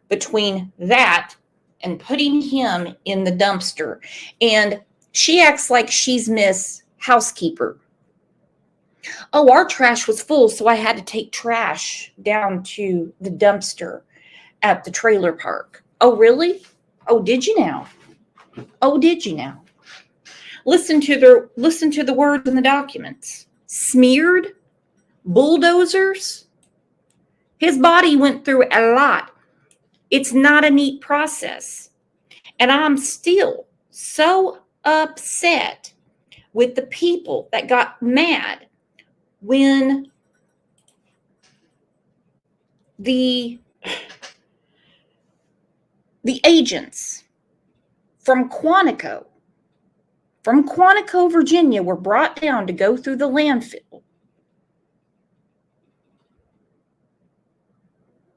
Between that and putting him in the dumpster, and she acts like she's Miss Housekeeper. Oh, our trash was full, so I had to take trash down to the dumpster at the trailer park. Oh, really? Oh, did you now? Oh, did you now? Listen to the words in the documents. Smeared, bulldozers. His body went through a lot. It's not a neat process. And I'm still so upset with the people that got mad when the agents from Quantico, Virginia, were brought down to go through the landfill.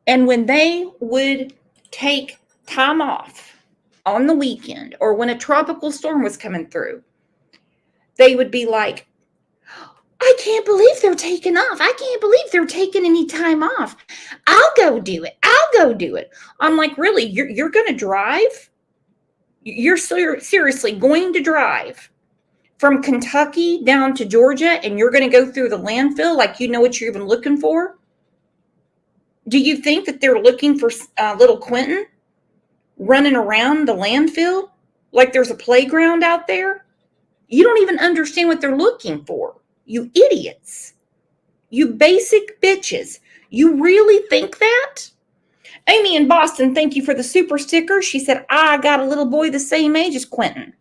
And when they would take time off on the weekend or when a tropical storm was coming through, they would be like, I can't believe they're taking off. I can't believe they're taking any time off. I'll go do it. I'll go do it. I'm like, really? You're going to drive? You're seriously going to drive from Kentucky down to Georgia and you're going to go through the landfill like you know what you're even looking for? Do you think that they're looking for little Quentin running around the landfill like there's a playground out there? You don't even understand what they're looking for. You idiots. You basic bitches. You really think that? Amy in Boston, thank you for the super sticker. She said, I got a little boy the same age as Quentin.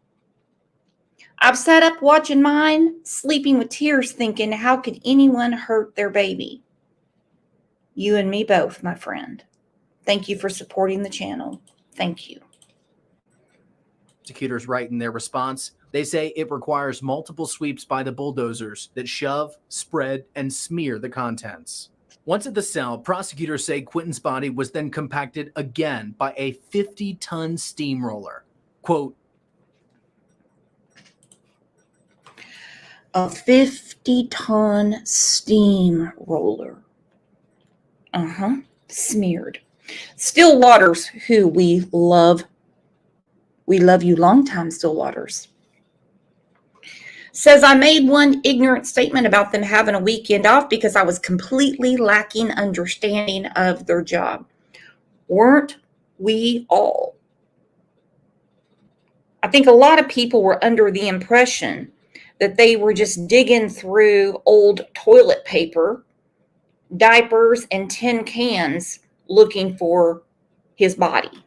I've sat up watching mine, sleeping with tears, thinking, how could anyone hurt their baby? You and me both, my friend. Thank you for supporting the channel. Thank you. Prosecutors write in their response, they say it requires multiple sweeps by the bulldozers that shove, spread, and smear the contents. Once at the cell, prosecutors say Quentin's body was then compacted again by a 50-ton steamroller. Quote, a 50-ton steamroller. Smeared. Still Waters, who we love you long time, Still Waters, says, I made one ignorant statement about them having a weekend off because I was completely lacking understanding of their job. Weren't we all? I think a lot of people were under the impression that they were just digging through old toilet paper, diapers, and tin cans looking for his body.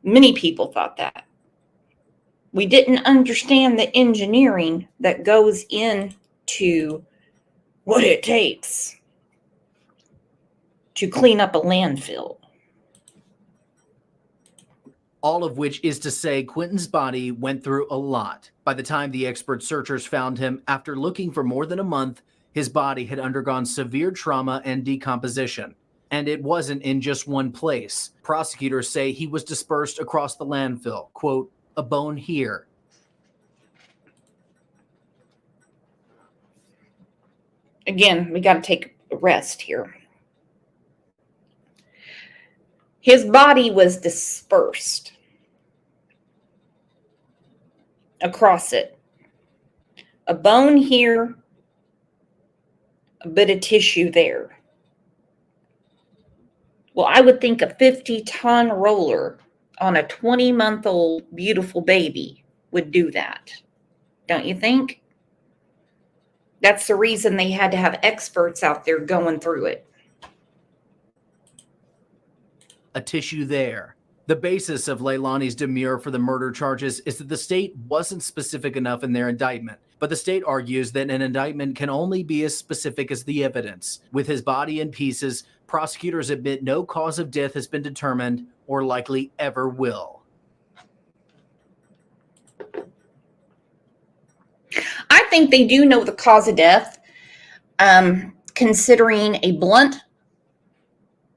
Many people thought that. We didn't understand the engineering that goes into what it takes to clean up a landfill. all of which is to say Quentin's body went through a lot. By the time the expert searchers found him, after looking for more than a month, his body had undergone severe trauma and decomposition. And it wasn't in just one place. Prosecutors say he was dispersed across the landfill. Quote, a bone here. Again, we got to take a rest here. His body was dispersed across it. A bone here, a bit of tissue there. Well, I would think a 50-ton roller on a 20-month-old beautiful baby would do that. Don't you think? That's the reason they had to have experts out there going through it. A tissue there. The basis of Leilani's demurrer for the murder charges is that the state wasn't specific enough in their indictment. But the state argues that an indictment can only be as specific as the evidence. With his body in pieces, prosecutors admit no cause of death has been determined or likely ever will. I think they do know the cause of death, considering a blunt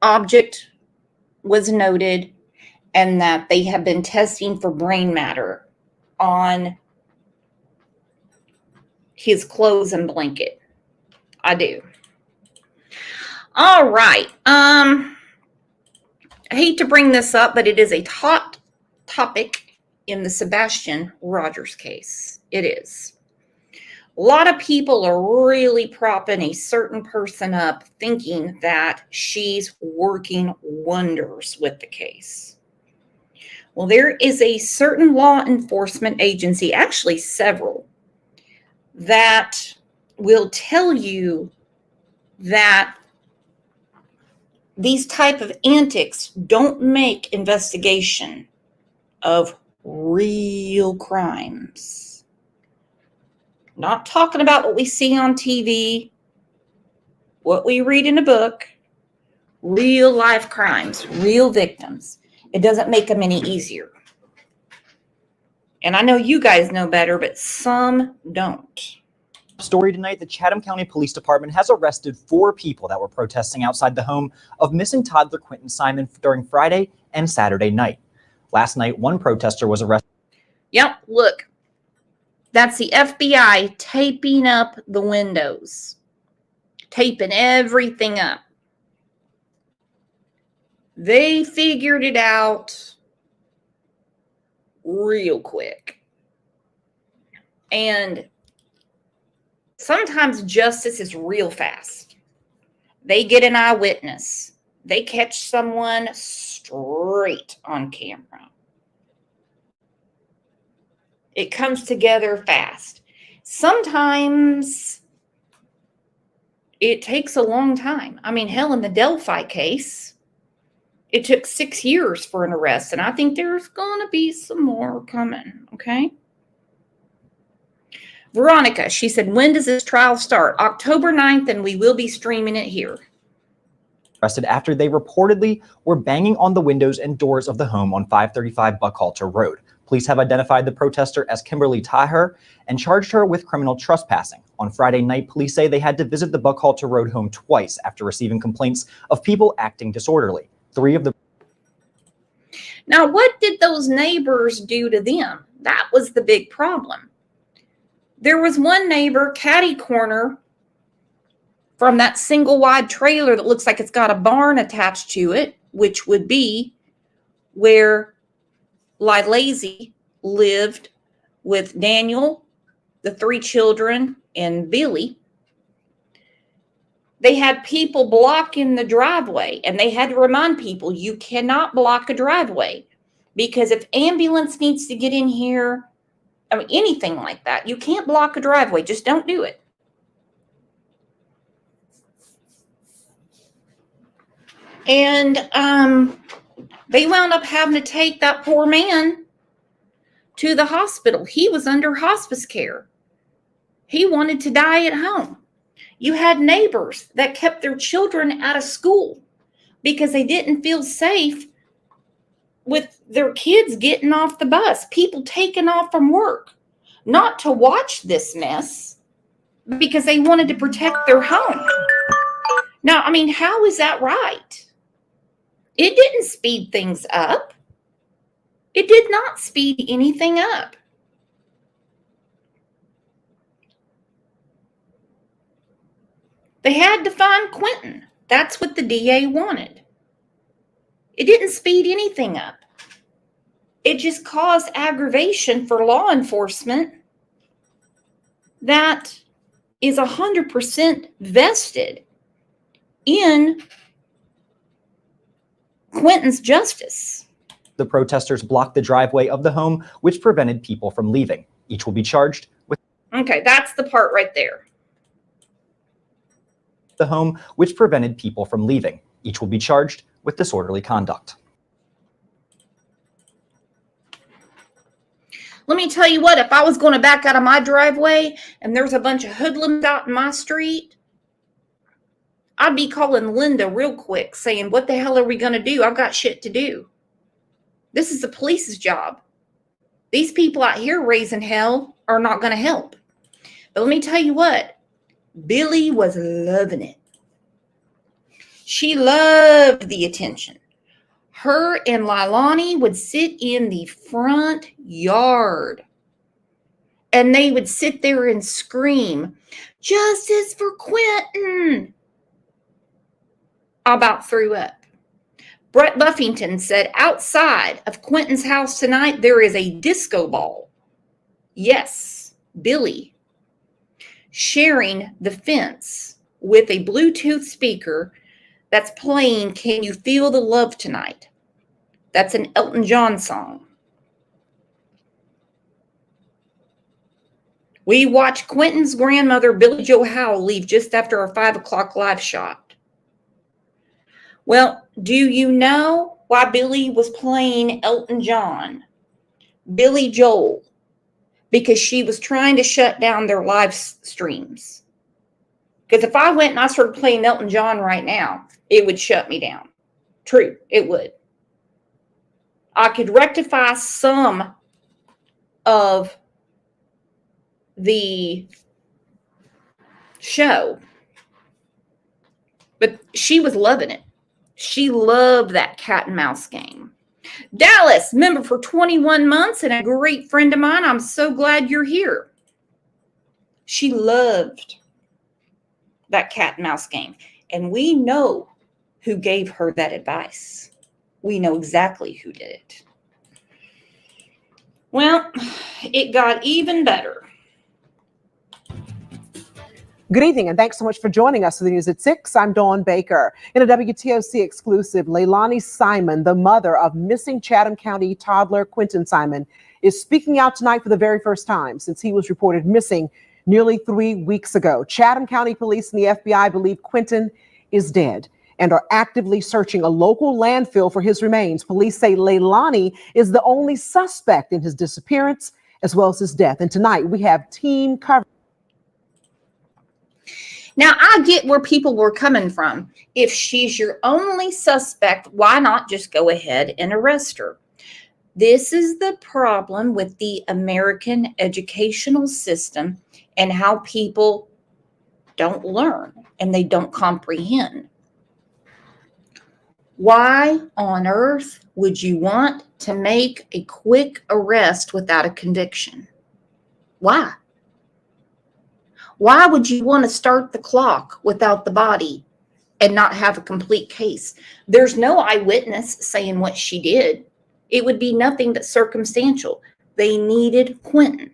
object was noted and that they have been testing for brain matter on his clothes and blanket. I do. All right. I hate to bring this up, but it is a hot topic in the Sebastian Rogers case. It is. A lot of people are really propping a certain person up, thinking that she's working wonders with the case. Well, there is a certain law enforcement agency, actually several, that will tell you that these type of antics don't make investigation of real crimes. Not talking about what we see on TV, what we read in a book, real life crimes, real victims. It doesn't make them any easier. And I know you guys know better, but some don't. Story tonight, the Chatham County Police Department has arrested 4 people that were protesting outside the home of missing toddler Quinton Simon during Friday and Saturday night. Last night, one protester was arrested. Yep, look. That's the FBI taping up the windows, taping everything up. They figured it out real quick. And sometimes justice is real fast. They get an eyewitness. They catch someone straight on camera. It comes together fast. Sometimes it takes a long time. I mean, hell, in the Delphi case, it took 6 years for an arrest, and I think there's going to be some more coming, okay? Veronica, she said, when does this trial start? October 9th, and we will be streaming it here. Arrested after they reportedly were banging on the windows and doors of the home on 535 Buckhalter Road. Police have identified the protester as Kimberly Taher and charged her with criminal trespassing. On Friday night, police say they had to visit the Buckhalter Road home twice after receiving complaints of people acting disorderly. 3 of the... Now, what did those neighbors do to them? That was the big problem. There was one neighbor, catty corner, from that single wide trailer that looks like it's got a barn attached to it, which would be where Lazy lived with Daniel, the 3 children, and Billy. They had people blocking the driveway, and they had to remind people, you cannot block a driveway, because if ambulance needs to get in here, I mean, anything like that, you can't block a driveway. Just don't do it. And they wound up having to take that poor man to the hospital. He was under hospice care. He wanted to die at home. You had neighbors that kept their children out of school because they didn't feel safe with their kids getting off the bus, people taking off from work, not to watch this mess because they wanted to protect their home. Now, I mean, how is that right? It didn't speed things up. It did not speed anything up. They had to find Quinton. That's what the DA wanted. It didn't speed anything up. It just caused aggravation for law enforcement that is 100% vested in Quinton's justice. The protesters blocked the driveway of the home, which prevented people from leaving. Each will be charged with... Okay, that's the part right there. The home, which prevented people from leaving. Each will be charged with disorderly conduct. Let me tell you what, if I was going to back out of my driveway and there's a bunch of hoodlums out in my street, I'd be calling Linda real quick saying, what the hell are we going to do? I've got shit to do. This is the police's job. These people out here raising hell are not going to help. But let me tell you what, Billy was loving it. She loved the attention. Her and Leilani would sit in the front yard, and they would sit there and scream, "Justice for Quentin." I about threw up. Brett Buffington said outside of Quentin's house tonight, there is a disco ball. Yes, Billy sharing the fence with a Bluetooth speaker that's playing "Can You Feel the Love Tonight?" That's an Elton John song. We watched Quentin's grandmother, Billy Joe Howell, leave just after our 5 o'clock live shot. Well, do you know why Billy was playing Elton John? Billy Joel. Because she was trying to shut down their live streams. Because if I went and I started playing Elton John right now, it would shut me down. True, it would. I could rectify some of the show, but she was loving it. She loved that cat and mouse game. Dallas, member for 21 months and a great friend of mine. I'm so glad you're here. She loved that cat and mouse game. And we know who gave her that advice. We know exactly who did it. Well, it got even better. Good evening, and thanks so much for joining us for the news at 6. I'm Dawn Baker. In a WTOC exclusive, Leilani Simon, the mother of missing Chatham County toddler Quentin Simon, is speaking out tonight for the very first time since he was reported missing nearly 3 weeks ago. Chatham County Police and the FBI believe Quentin is dead and are actively searching a local landfill for his remains. Police say Leilani is the only suspect in his disappearance as well as his death. And tonight we have team coverage. Now, I get where people were coming from. If she's your only suspect, why not just go ahead and arrest her? This is the problem with the American educational system and how people don't learn and they don't comprehend. Why on earth would you want to make a quick arrest without a conviction? Why? Why would you want to start the clock without the body and not have a complete case? There's no eyewitness saying what she did. It would be nothing but circumstantial. They needed Quentin.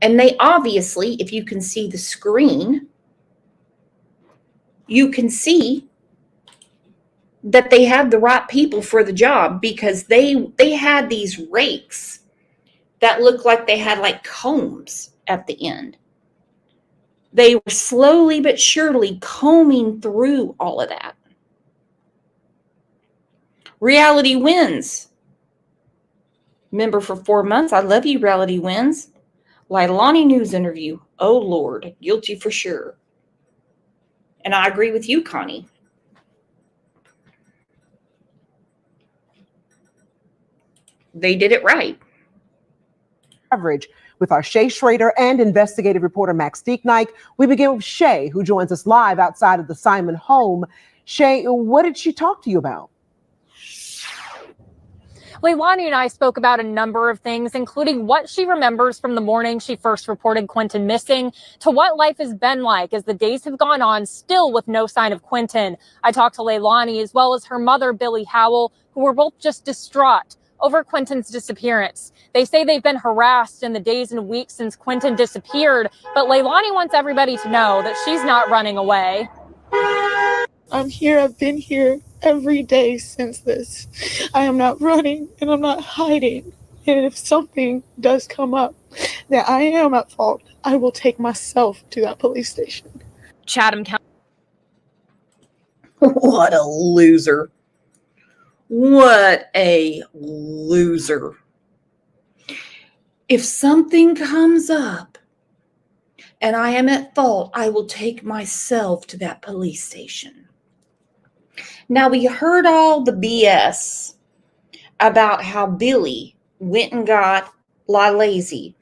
And they obviously, if you can see the screen, you can see that they had the right people for the job because they had these rakes that looked like they had like combs at the end. They were slowly but surely combing through all of that. Reality wins. Member for 4 months. I love you, Reality wins. Leilani news interview. Oh, Lord. Guilty for sure. And I agree with you, Connie. They did it right. Coverage with our Shay Schrader and investigative reporter Max Dieknike. We begin with Shay, who joins us live outside of the Simon home. Shay, what did she talk to you about? Leilani and I spoke about a number of things, including what she remembers from the morning she first reported Quentin missing to what life has been like as the days have gone on, still with no sign of Quentin. I talked to Leilani as well as her mother, Billy Howell, who were both just distraught over Quentin's disappearance. They say they've been harassed in the days and weeks since Quentin disappeared, but Leilani wants everybody to know that she's not running away. I'm here. I've been here every day since this. I am not running and I'm not hiding. And if something does come up that I am at fault, I will take myself to that police station. Chatham County. What a loser. What a loser. If something comes up and I am at fault, I will take myself to that police station. Now, we heard all the BS about how Billy went and got La Lazy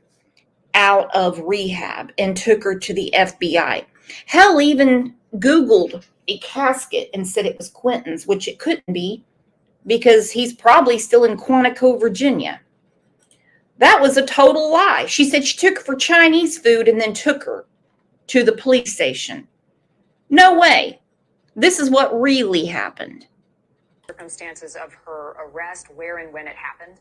out of rehab and took her to the FBI. Hell, even Googled a casket and said it was Quentin's, which it couldn't be because he's probably still in Quantico, Virginia. That was a total lie. She said she took her for Chinese food and then took her to the police station. No way. This is what really happened. Circumstances of her arrest, where and when it happened?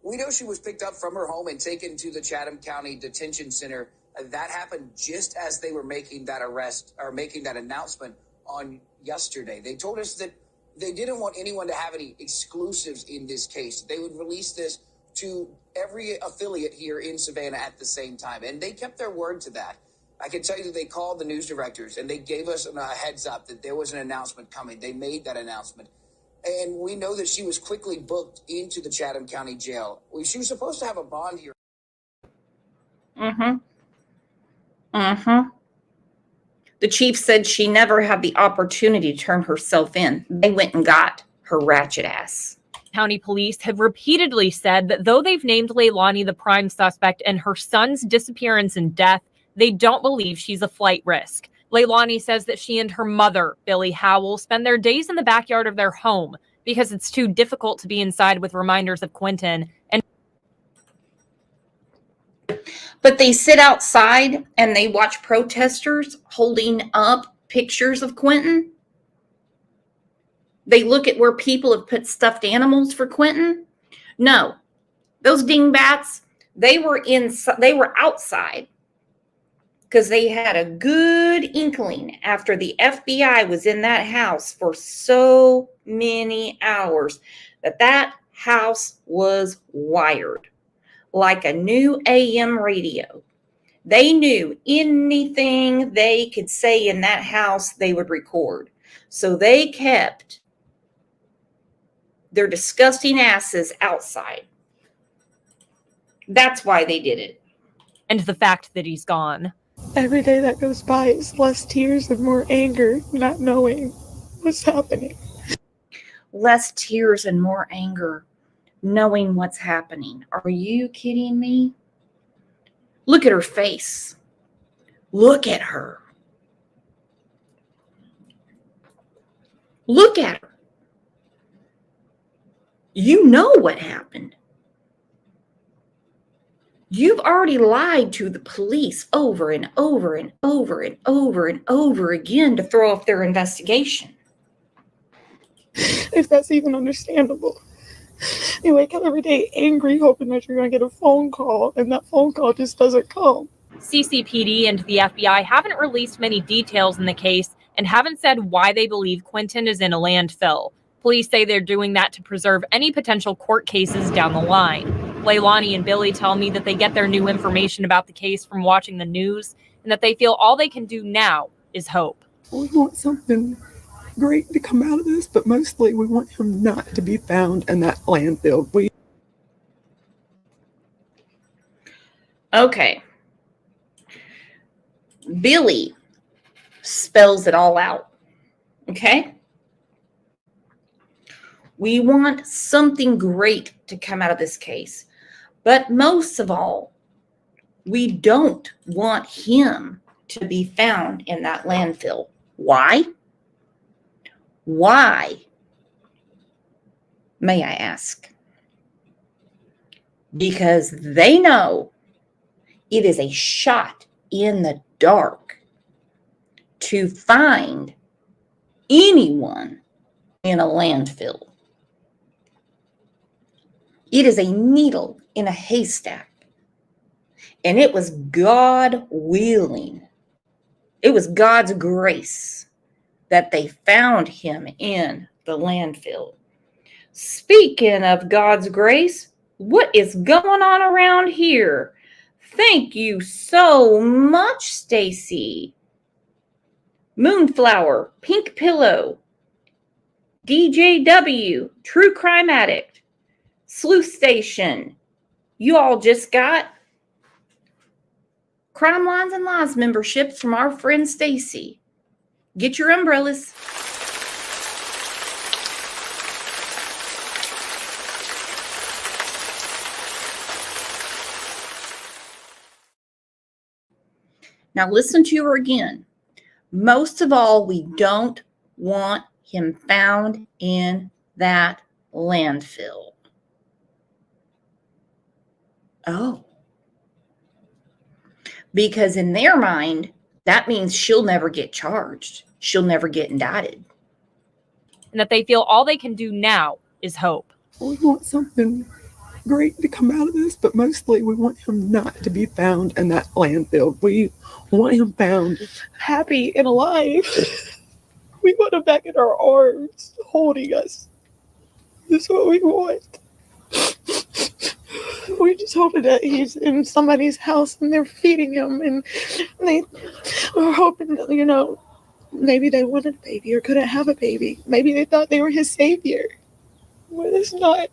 We know she was picked up from her home and taken to the Chatham County Detention Center. That happened just as they were making that arrest or making that announcement on yesterday. They told us that they didn't want anyone to have any exclusives in this case. They would release this to every affiliate here in Savannah at the same time. And they kept their word to that. I can tell you that they called the news directors and they gave us a heads up that there was an announcement coming. They made that announcement. And we know that she was quickly booked into the Chatham County Jail. She was supposed to have a bond here. The chief said she never had the opportunity to turn herself in. They went and got her ratchet ass. County police have repeatedly said that though they've named Leilani the prime suspect in her son's disappearance and death, they don't believe she's a flight risk. Leilani says that she and her mother, Billy Howell, spend their days in the backyard of their home because it's too difficult to be inside with reminders of Quentin. But they sit outside and they watch protesters holding up pictures of Quentin. They look at where people have put stuffed animals for Quentin. No, those dingbats, they were outside because they had a good inkling after the FBI was in that house for so many hours that house was wired like a new AM radio. They knew anything they could say in that house, they would record. So they kept their disgusting asses outside. That's why they did it. And the fact that he's gone. Every day that goes by is less tears and more anger, not knowing what's happening. Less tears and more anger, knowing what's happening. Are you kidding me? Look at her face. Look at her. Look at her. You know what happened. You've already lied to the police over and over and over and over and over again to throw off their investigation. If that's even understandable. You wake up every day angry, hoping that you're going to get a phone call, and that phone call just doesn't come. CCPD and the FBI haven't released many details in the case and haven't said why they believe Quentin is in a landfill. Police say they're doing that to preserve any potential court cases down the line. Leilani and Billy tell me that they get their new information about the case from watching the news and that they feel all they can do now is hope. We want something great to come out of this, but mostly we want him not to be found in that landfill. Okay. Billy spells it all out. Okay? We want something great to come out of this case. But most of all, we don't want him to be found in that landfill. Why? Why, may I ask? Because they know it is a shot in the dark to find anyone in a landfill. It is a needle in a haystack. And it was God willing. It was God's grace that they found him in the landfill. Speaking of God's grace, what is going on around here? Thank you so much, Stacy. Moonflower, Pink Pillow, DJW, True Crime Addict, Sleuth Station. You all just got Crime Lines and Lies memberships from our friend Stacy. Get your umbrellas. Now listen to her again. Most of all, we don't want him found in that landfill. Oh. Because in their mind, that means she'll never get charged. She'll never get indicted. And that they feel all they can do now is hope. We want something great to come out of this, but mostly we want him not to be found in that landfill. We want him found happy and alive. We want him back in our arms, holding us. That's what we want. We just hope that he's in somebody's house and they're feeding him, and they are hoping that, you know, maybe they wanted a baby or couldn't have a baby. Maybe they thought they were his savior. But it's not.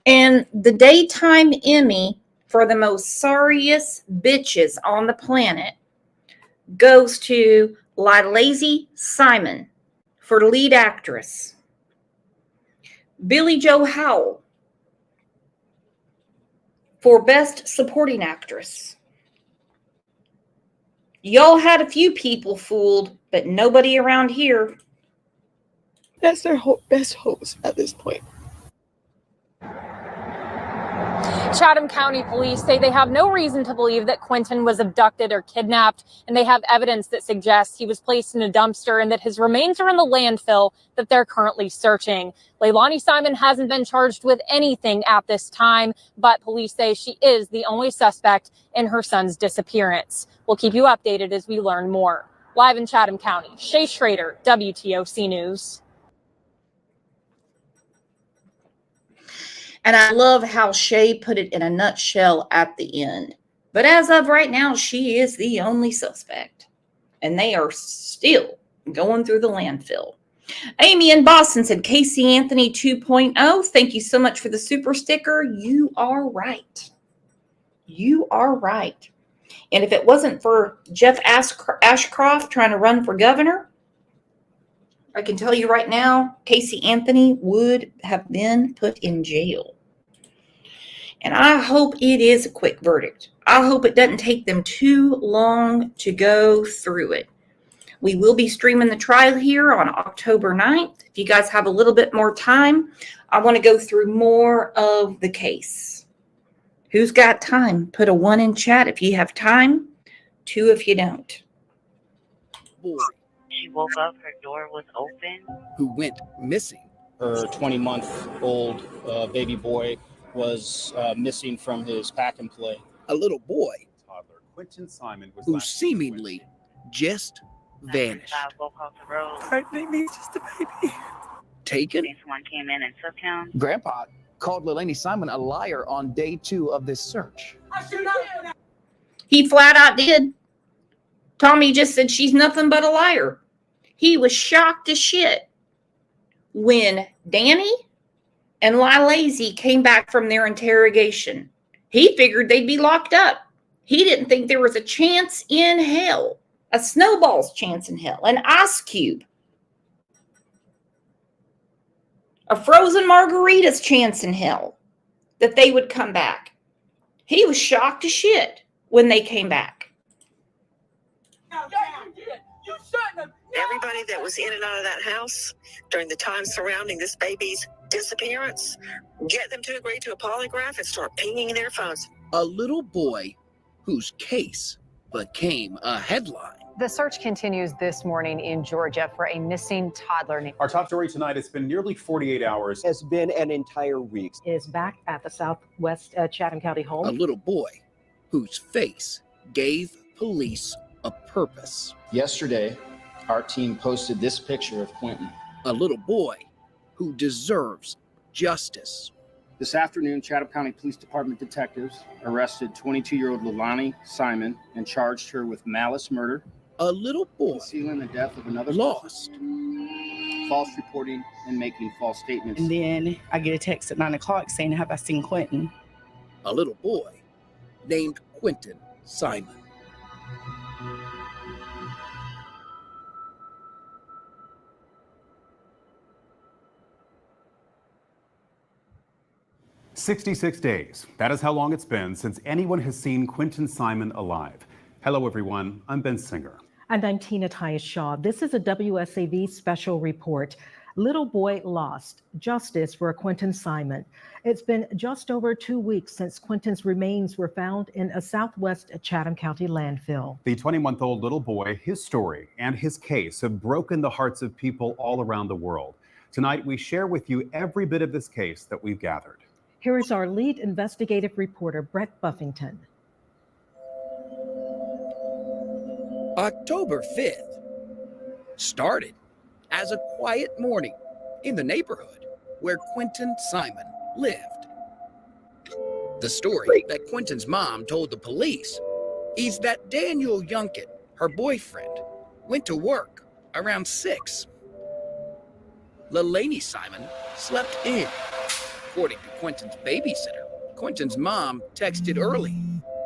And the daytime Emmy for the most sorriest bitches on the planet goes to Lilacey Simon for lead actress. Billy Joe Howell for best supporting actress. Y'all had a few people fooled, but nobody around here. That's their best hopes at this point. Chatham County police say they have no reason to believe that Quinton was abducted or kidnapped, and they have evidence that suggests he was placed in a dumpster and that his remains are in the landfill that they're currently searching. Leilani Simon hasn't been charged with anything at this time, but police say she is the only suspect in her son's disappearance. We'll keep you updated as we learn more. Live in Chatham County, Shay Schrader, WTOC News. And I love how Shay put it in a nutshell at the end. But as of right now, she is the only suspect. And they are still going through the landfill. Amy in Boston said, Casey Anthony 2.0. Thank you so much for the super sticker. You are right. You are right. And if it wasn't for Jeff Ashcroft trying to run for governor, I can tell you right now, Casey Anthony would have been put in jail. And I hope it is a quick verdict. I hope it doesn't take them too long to go through it. We will be streaming the trial here on October 9th. If you guys have a little bit more time, I want to go through more of the case. Who's got time? Put a 1 in chat if you have time, 2 if you don't. She woke up, her door was open. Who went missing. Her 20-month-old baby boy was missing from his pack and play. A little boy toddler Quinton Simon was who seemingly just vanished. Pregnant means just a baby. Taken? Someone came in and took him. Grandpa called Leilani Simon a liar on day 2 of this search. He flat out did. Tommy just said she's nothing but a liar. He was shocked as shit when Danny and Lilacey came back from their interrogation. He figured they'd be locked up. He didn't think there was a chance in hell, a snowball's chance in hell, an ice cube, a frozen margarita's chance in hell that they would come back. He was shocked as shit when they came back. Everybody that was in and out of that house during the time surrounding this baby's disappearance, get them to agree to a polygraph and start pinging their phones. A little boy whose case became a headline. The search continues this morning in Georgia for a missing toddler. Our top story tonight, it's been nearly 48 hours. Has been an entire week. Is back at the Southwest Chatham County home. A little boy whose face gave police a purpose. Yesterday, our team posted this picture of Quinton. A little boy who deserves justice. This afternoon, Chatham County Police Department detectives arrested 22-year-old Leilani Simon and charged her with malice murder. A little boy concealing the death of another lost. Person, false reporting, and making false statements. And then I get a text at 9 o'clock saying, have I seen Quinton? A little boy named Quinton Simon. 66 days. That is how long it's been since anyone has seen Quinton Simon alive. Hello, everyone. I'm Ben Singer. And I'm Tina Tyus-Shaw. This is a WSAV special report. Little boy lost. Justice for Quinton Simon. It's been just over 2 weeks since Quinton's remains were found in a southwest Chatham County landfill. The 20-month-old little boy, his story and his case have broken the hearts of people all around the world. Tonight, we share with you every bit of this case that we've gathered. Here is our lead investigative reporter, Brett Buffington. October 5th started as a quiet morning in the neighborhood where Quinton Simon lived. The story that Quinton's mom told the police is that Daniel Yunkett, her boyfriend, went to work around 6. Leilani Simon slept in. According to Quinton's babysitter, Quinton's mom texted early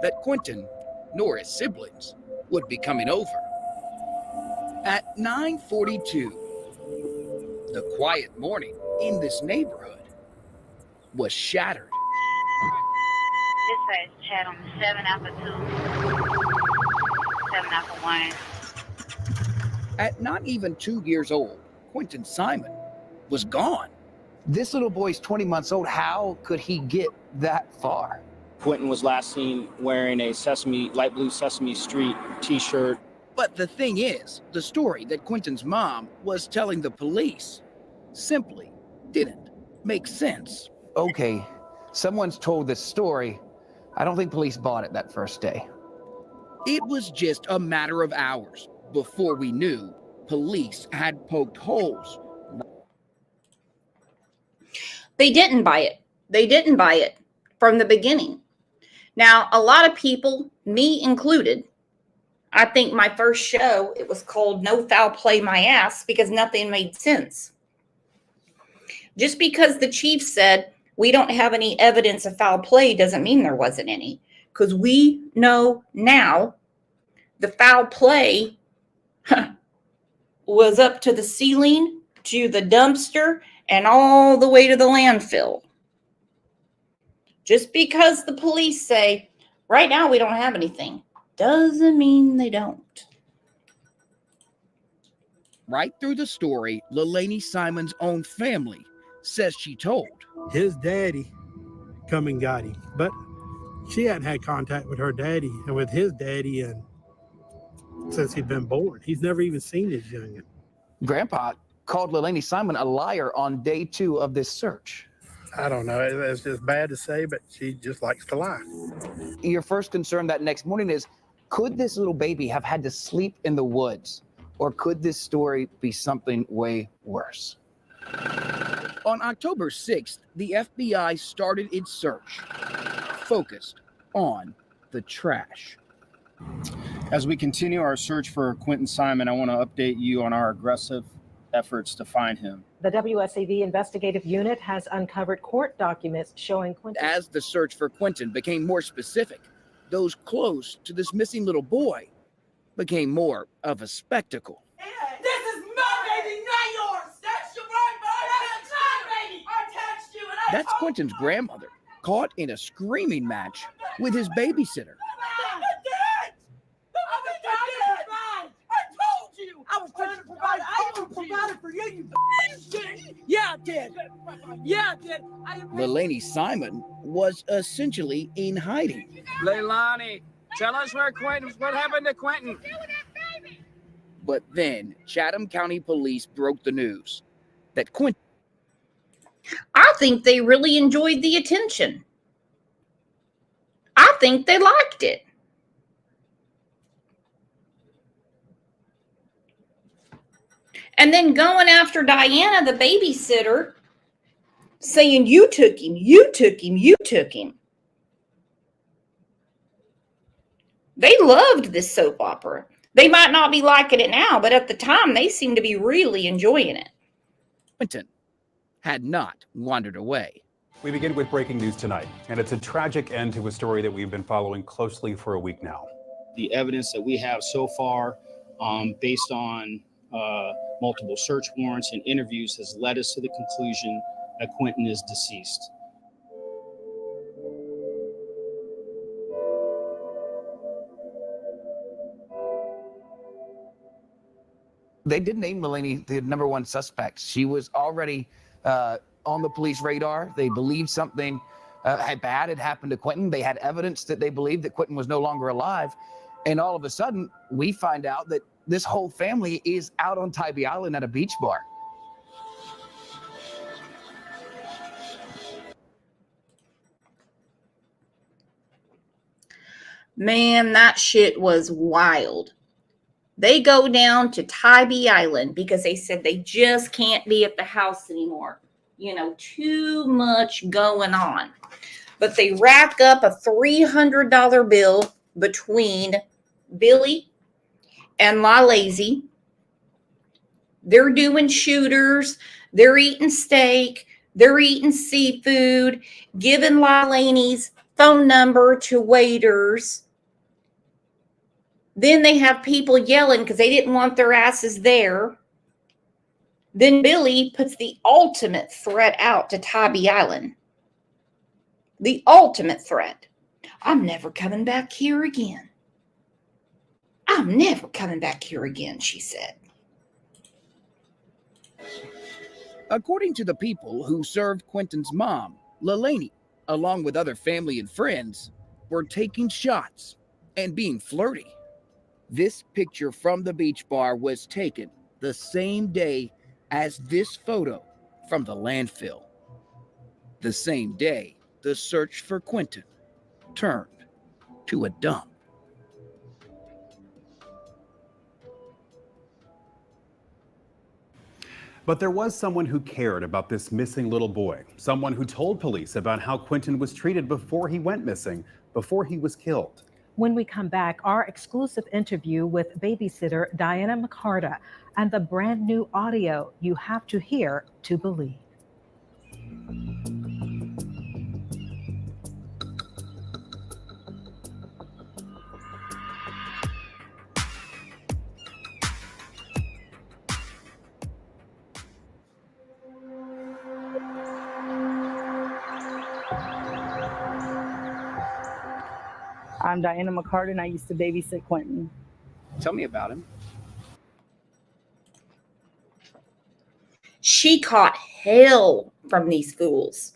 that Quinton nor his siblings would be coming over. At 9:42, the quiet morning in this neighborhood was shattered. This is Chatham 7 Alpha 2, 7 Alpha 1. At not even 2 years old, Quinton Simon was gone. This little boy's 20 months old. How could he get that far? Quinton was last seen wearing a light blue Sesame Street t-shirt. But the thing is, the story that Quinton's mom was telling the police simply didn't make sense. Okay, someone's told this story. I don't think police bought it that first day. It was just a matter of hours before we knew police had poked holes. They didn't buy it. They didn't buy it from the beginning. Now, a lot of people, me included, I think my first show, it was called No Foul Play My Ass because nothing made sense. Just because the chief said we don't have any evidence of foul play doesn't mean there wasn't any. Because we know now the foul play was up to the ceiling, to the dumpster, and all the way to the landfill. Just because the police say, right now we don't have anything, doesn't mean they don't. Right through the story, Leilani Simon's own family says she told. His daddy come and got him, but she hadn't had contact with her daddy and with his daddy and since he'd been born. He's never even seen his youngin. Grandpa called Leilani Simon a liar on day 2 of this search. I don't know. It's just bad to say, but she just likes to lie. Your first concern that next morning is, could this little baby have had to sleep in the woods? Or could this story be something way worse? On October 6th, the FBI started its search, focused on the trash. As we continue our search for Quinton Simon, I want to update you on our aggressive efforts to find him. The WSAV investigative unit has uncovered court documents showing Quinton. As the search for Quinton became more specific, those close to this missing little boy became more of a spectacle. This is my baby, not yours. That's your right, but that's my baby. I touched you and I That's Quinton's grandmother, caught in a screaming match with his babysitter. I was trying to provide. I even provided for you. You yeah, I did. Yeah, I did. Leilani Simon was essentially in hiding. Leilani, tell us what happened to Quinton. But then Chatham County Police broke the news that Quinton. I think they really enjoyed the attention. I think they liked it. And then going after Diana, the babysitter, saying, you took him, you took him, you took him. They loved this soap opera. They might not be liking it now, but at the time, they seemed to be really enjoying it. Quinton had not wandered away. We begin with breaking news tonight, and it's a tragic end to a story that we've been following closely for a week now. The evidence that we have so far, based on multiple search warrants and interviews, has led us to the conclusion that Quinton is deceased. They did name Mulaney the #1 suspect. She was already on the police radar. They believed something bad had happened to Quentin. They had evidence that they believed that Quentin was no longer alive. And all of a sudden, we find out that this whole family is out on Tybee Island at a beach bar. Man, that shit was wild. They go down to Tybee Island because they said they just can't be at the house anymore. You know, too much going on. But they rack up a $300 bill between Billy and La Lazy. They're doing shooters. They're eating steak. They're eating seafood, giving La Laney's phone number to waiters. Then they have people yelling because they didn't want their asses there. Then Billy puts the ultimate threat out to Tybee Island. The ultimate threat. I'm never coming back here again. I'm never coming back here again, she said. According to the people who served Quentin's mom, LaLaney, along with other family and friends, were taking shots and being flirty. This picture from the beach bar was taken the same day as this photo from the landfill. The same day the search for Quentin turned to a dump. But there was someone who cared about this missing little boy, someone who told police about how Quentin was treated before he went missing, before he was killed. When we come back, our exclusive interview with babysitter Diana McCarta and the brand new audio you have to hear to believe. I'm Diana McCarta, and I used to babysit Quentin. Tell me about him. She caught hell from these fools.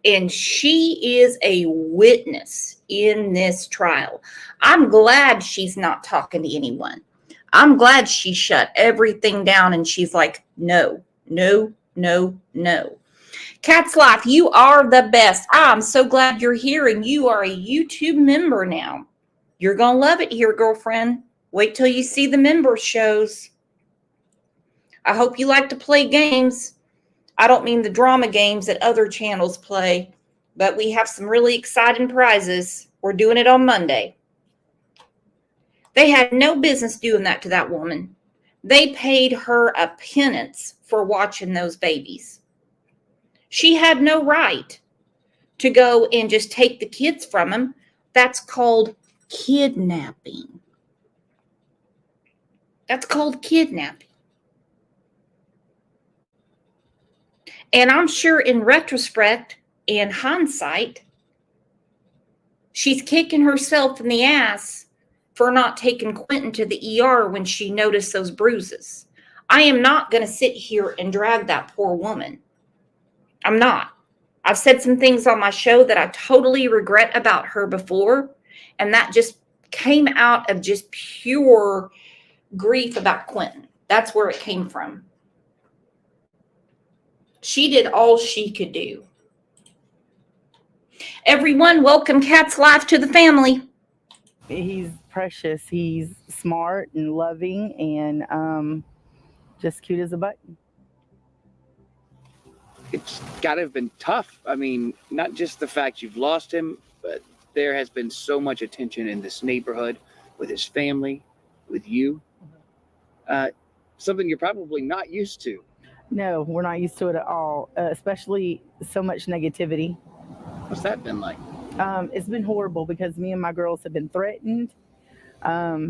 And she is a witness in this trial. I'm glad she's not talking to anyone. I'm glad she shut everything down and she's like, no, no, no, no. Cat's Life, you are the best. I'm so glad you're here and you are a YouTube member now. You're going to love it here, girlfriend. Wait till you see the member shows. I hope you like to play games. I don't mean the drama games that other channels play, but we have some really exciting prizes. We're doing it on Monday. They had no business doing that to that woman. They paid her a pittance for watching those babies. She had no right to go and just take the kids from them. That's called kidnapping. That's called kidnapping. And I'm sure in retrospect, in hindsight, she's kicking herself in the ass for not taking Quentin to the ER when she noticed those bruises. I am not going to sit here and drag that poor woman. I'm not. I've said some things on my show that I totally regret about her before, and that just came out of just pure grief about Quentin. That's where it came from. She did all she could do. Everyone, welcome Cat's Life to the family. He's precious. He's smart and loving and just cute as a button. It's got to have been tough. I mean, not just the fact you've lost him, but there has been so much attention in this neighborhood with his family, with you. Something you're probably not used to. No, we're not used to it at all, especially so much negativity. What's that been like? It's been horrible because me and my girls have been threatened.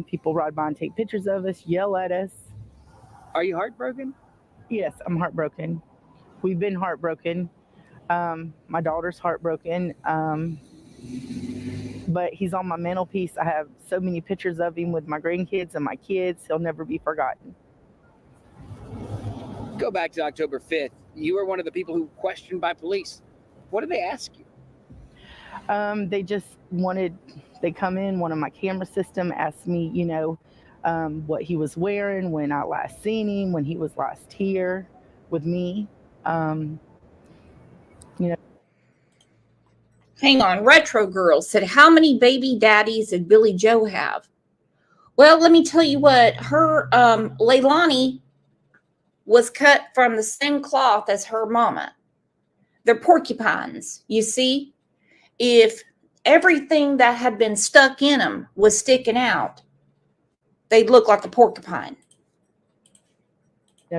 People ride by and take pictures of us, yell at us. Are you heartbroken? Yes, I'm heartbroken. We've been heartbroken. My daughter's heartbroken. But he's on my mantelpiece. I have so many pictures of him with my grandkids and my kids. He'll never be forgotten. Go back to October 5th. You were one of the people who questioned by police. What did they ask you? They just they come in, one of my camera system asked me, what he was wearing, when I last seen him, when he was last here with me. Hang on. Retro Girl said, how many baby daddies did Billy Joe have? Well, let me tell you what. Her, Leilani was cut from the same cloth as her mama. They're porcupines, you see? If everything that had been stuck in them was sticking out, they'd look like a porcupine.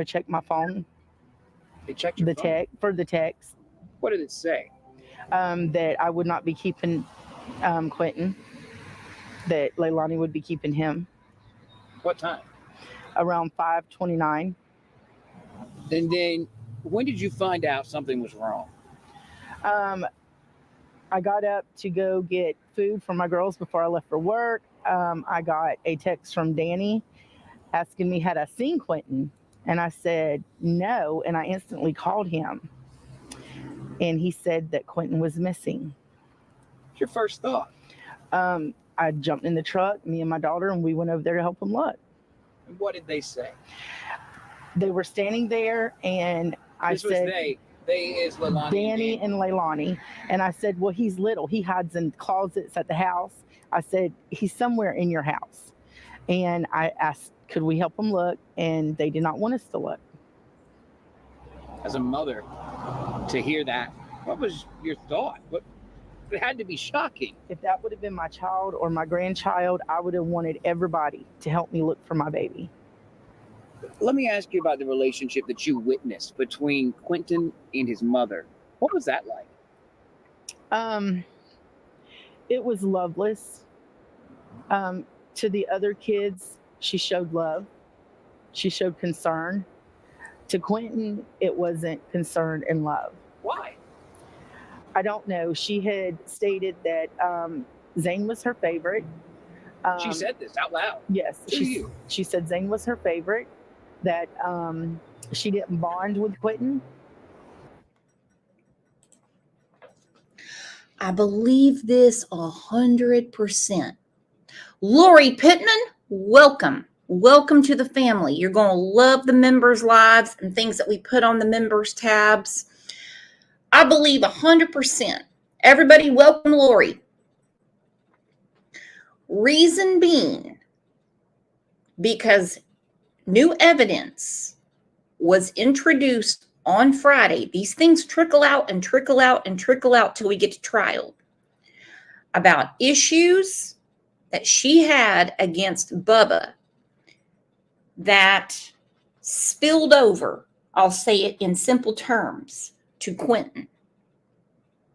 Check my phone. They checked your phone? For the text. What did it say? That I would not be keeping Quentin, that Leilani would be keeping him. What time? Around 5:29. And then when did you find out something was wrong? I got up to go get food for my girls before I left for work. I got a text from Danny asking me had I seen Quentin, and I said no, and I instantly called him. And he said that Quentin was missing. What's your first thought? I jumped in the truck, me and my daughter, and we went over there to help him look. And what did they say? They were standing there, and I This said, was they is Leilani. Danny and Leilani. And I said, well, he's little. He hides in closets at the house. I said, he's somewhere in your house. And I asked, could we help him look? And they did not want us to look. As a mother, to hear that, what was your thought? It had to be shocking. If that would have been my child or my grandchild, I would have wanted everybody to help me look for my baby. Let me ask you about the relationship that you witnessed between Quentin and his mother. What was that like? It was loveless. To the other kids, she showed love. She showed concern. To Quentin, it wasn't concern and love. Why? I don't know. She had stated that Zane was her favorite. She said this out loud. Yes. To you. She said Zane was her favorite, that she didn't bond with Quentin. I believe this 100%. Lori Pittman, welcome. Welcome to the family. You're going to love the members' lives and things that we put on the members' tabs. I believe 100%. Everybody, welcome Lori. Reason being, because new evidence was introduced on Friday. These things trickle out and trickle out and trickle out till we get to trial about issues that she had against Bubba that spilled over, I'll say it in simple terms, to Quentin.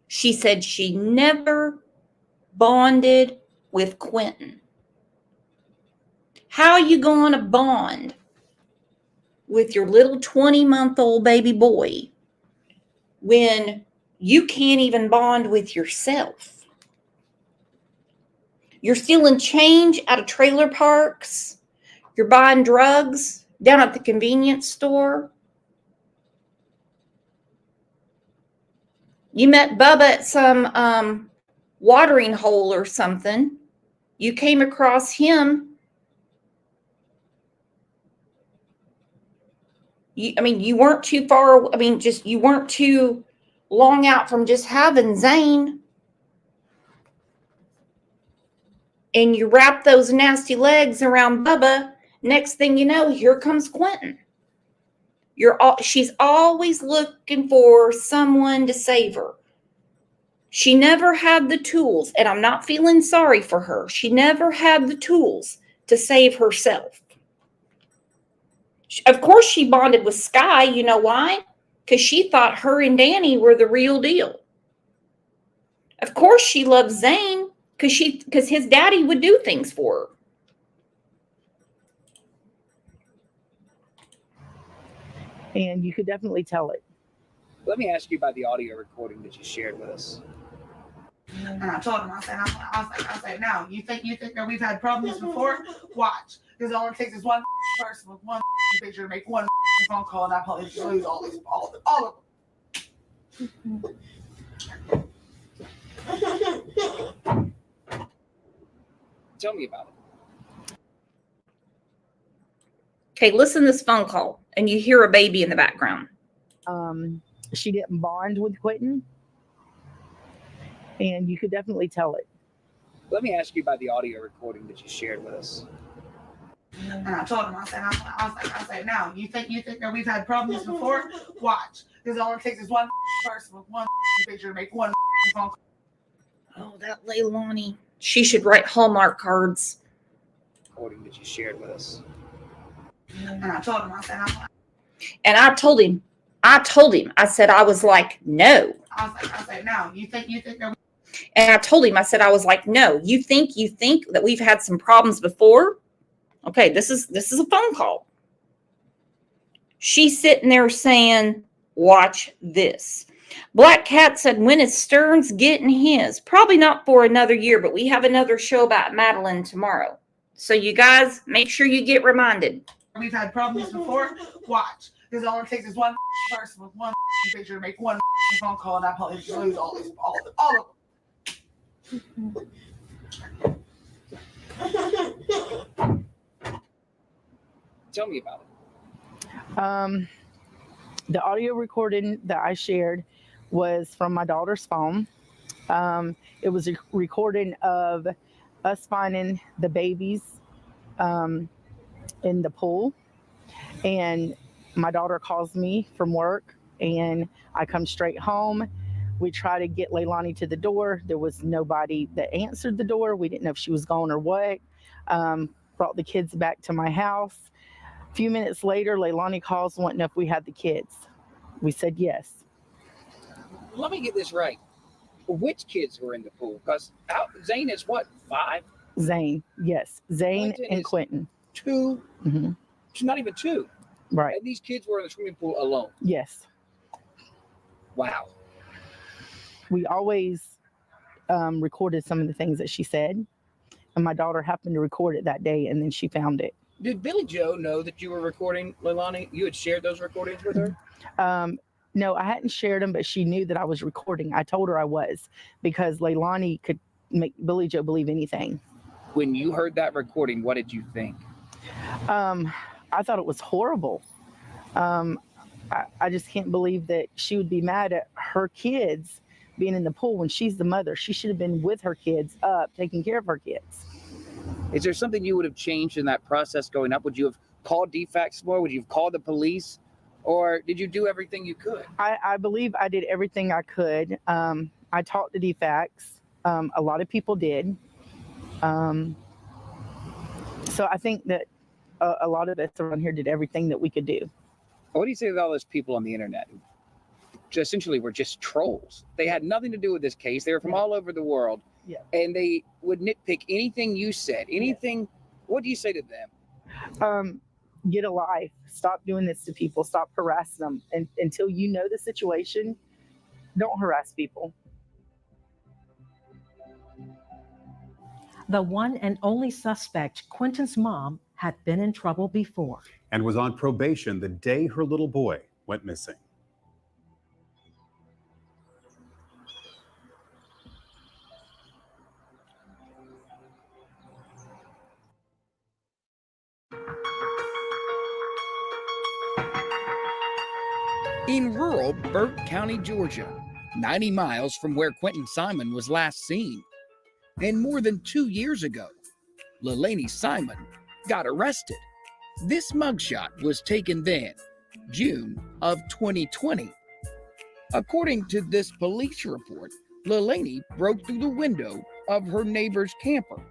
She said she never bonded with Quentin. How are you going to bond with your little 20-month-old baby boy when you can't even bond with yourself? You're stealing change out of trailer parks. You're buying drugs down at the convenience store. You met Bubba at some watering hole or something. You came across him. You weren't too far. You weren't too long out from just having Zane. And you wrap those nasty legs around Bubba. Next thing you know, here comes Quentin. She's always looking for someone to save her. She never had the tools, and I'm not feeling sorry for her. She never had the tools to save herself. Of course, she bonded with Sky. You know why? Because she thought her and Danny were the real deal. Of course, she loved Zane because his daddy would do things for her. And you could definitely tell it. Let me ask you about the audio recording that you shared with us. And I told him, I said, no, you think that we've had problems before? Watch. Because all it takes is one person with one picture to make one phone call, and I probably just lose all of them. Tell me about it. Okay, listen to this phone call, and you hear a baby in the background. She didn't bond with Quentin, and you could definitely tell it. Let me ask you about the audio recording that you shared with us. And I told him, I said, now you think that we've had problems before? Watch, because all it takes is one person with one picture to make one phone call. Oh, that Leilani. She should write Hallmark cards. Recording that you shared with us. And I told him, I said, I was like, no. I said, now you think that. And I told him, I said, I was like, no. You think that we've had some problems before? Okay, this is a phone call. She's sitting there saying, watch this. Black Cat said, when is Stearns getting his? Probably not for another year, but we have another show about Madeline tomorrow. So you guys, make sure you get reminded. We've had problems before. Watch, because all it takes is one person with one picture to make one phone call, and I probably just lose all of them. Tell me about it. The audio recording that I shared was from my daughter's phone. It was a recording of us finding the babies in the pool, and my daughter calls me from work, and I come straight home. We try to get Leilani to the door. There was nobody that answered the door. We didn't know if she was gone or what. Brought the kids back to my house. A few minutes later, Leilani calls wanting to know if we had the kids. We said yes. Let me get this right. Which kids were in the pool? Because Zane is what, 5? Zane, yes. Zane and Quentin. 2? Mm-hmm. She's not even 2. Right. And these kids were in the swimming pool alone. Yes. Wow. We always recorded some of the things that she said, and my daughter happened to record it that day, and then she found it. Did Billy Joe know that you were recording Leilani? You had shared those recordings with her? No, I hadn't shared them, but she knew that I was recording. I told her I was, because Leilani could make Billy Joe believe anything. When you heard that recording, what did you think? I thought it was horrible. I just can't believe that she would be mad at her kids being in the pool when she's the mother. She should have been with her kids up, taking care of her kids. Is there something you would have changed in that process going up? Would you have called DFACS more? Would you have called the police? Or did you do everything you could? I believe I did everything I could. I talked to DFACS. A lot of people did. So I think that a lot of us around here did everything that we could do. What do you say to all those people on the internet who essentially were just trolls? They had nothing to do with this case. They were from all over the world. Yeah. And they would nitpick anything you said, anything. Yeah. What do you say to them? Get a life. Stop doing this to people. Stop harassing them. And until you know the situation, don't harass people. The one and only suspect, Quentin's mom, had been in trouble before. And was on probation the day her little boy went missing. In rural Burke County, Georgia, 90 miles from where Quentin Simon was last seen. And more than 2 years ago, Leilani Simon got arrested. This mugshot was taken then, June of 2020. According to this police report, Leilani broke through the window of her neighbor's camper.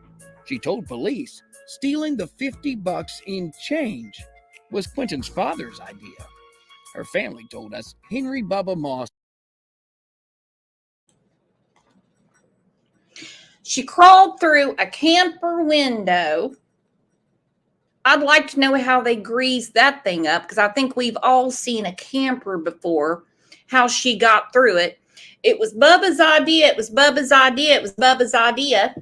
She told police stealing the $50 in change was Quentin's father's idea. Her family told us Henry Bubba Moss. She crawled through a camper window. I'd like to know how they greased that thing up, because I think we've all seen a camper before, how she got through it. It was Bubba's idea. It was Bubba's idea. It was Bubba's idea.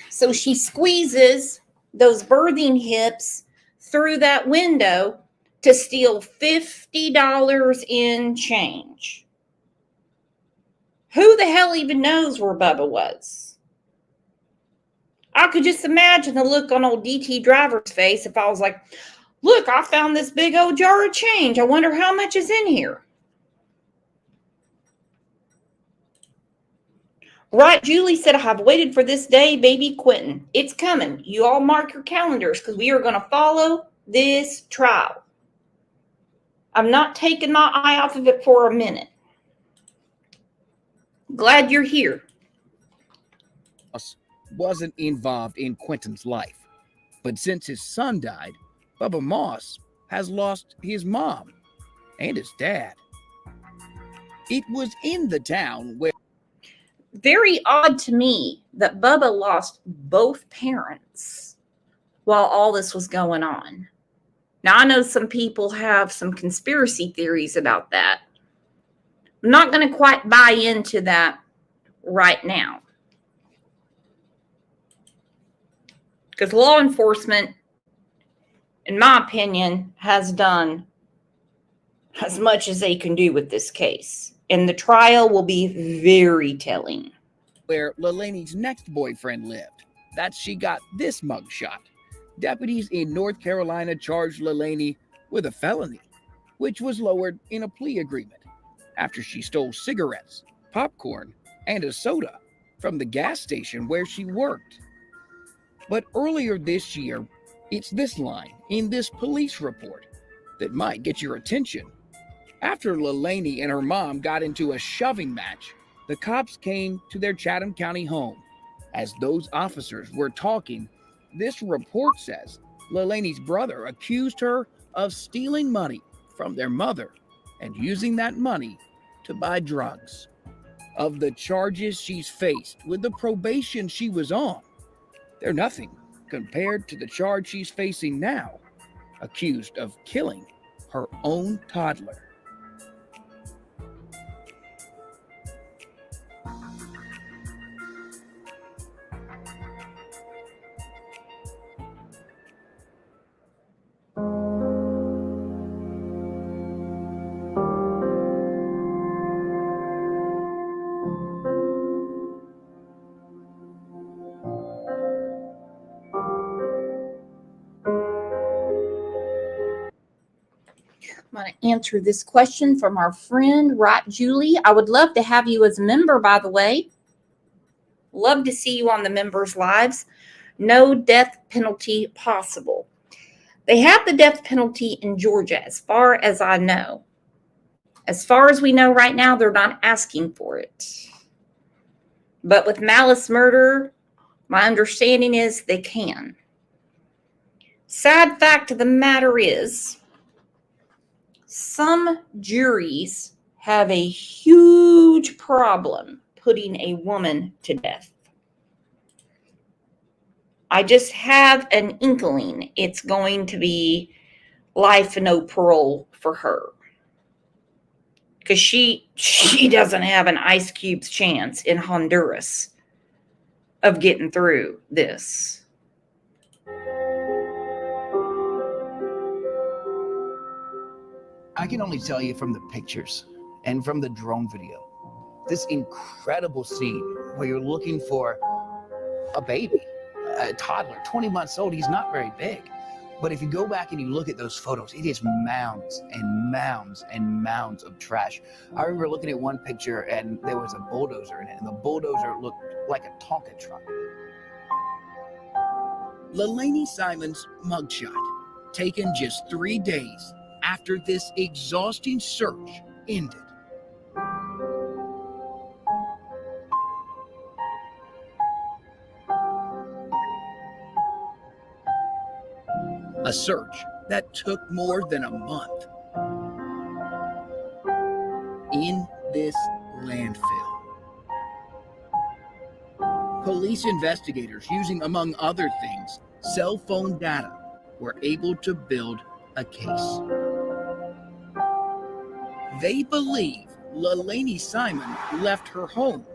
So she squeezes those birthing hips through that window to steal $50 in change. Who the hell even knows where Bubba was? I could just imagine the look on old DT Driver's face if I was like, look, I found this big old jar of change. I wonder how much is in here. Right, Julie said, I have waited for this day, baby Quentin. It's coming. You all mark your calendars because we are going to follow this trial. I'm not taking my eye off of it for a minute. Glad you're here. Wasn't involved in Quentin's life, but since his son died, Bubba Moss has lost his mom and his dad. It was in the town where... Very odd to me that Bubba lost both parents while all this was going on. Now, I know some people have some conspiracy theories about that. I'm not going to quite buy into that right now. Because law enforcement, in my opinion, has done as much as they can do with this case. And the trial will be very telling. Where LaLaney's next boyfriend lived. That's she got this mugshot. Deputies in North Carolina charged LaLaney with a felony, which was lowered in a plea agreement after she stole cigarettes, popcorn, and a soda from the gas station where she worked. But earlier this year, it's this line in this police report that might get your attention. After LaLaney and her mom got into a shoving match, the cops came to their Chatham County home. As those officers were talking, this report says LaLaney's brother accused her of stealing money from their mother and using that money to buy drugs. Of the charges she's faced with the probation she was on, they're nothing compared to the charge she's facing now, accused of killing her own toddler. I'm going to answer this question from our friend, Right Julie. I would love to have you as a member, by the way. Love to see you on the members' lives. No death penalty possible. They have the death penalty in Georgia, as far as I know. As far as we know right now, they're not asking for it. But with malice murder, my understanding is they can. Sad fact of the matter is, some juries have a huge problem putting a woman to death. I just have an inkling it's going to be life and no parole for her. Because she doesn't have an ice cube's chance in Honduras of getting through this. I can only tell you from the pictures and from the drone video, this incredible scene where you're looking for a baby, a toddler, 20 months old. He's not very big. But if you go back and you look at those photos, it is mounds and mounds and mounds of trash. I remember looking at one picture and there was a bulldozer in it, and the bulldozer looked like a Tonka truck. LaLaney Simon's mugshot, taken just 3 days after this exhausting search ended. A search that took more than a month. In this landfill. Police investigators, using among other things cell phone data, were able to build a case. They believe LaLaney Simon left her home,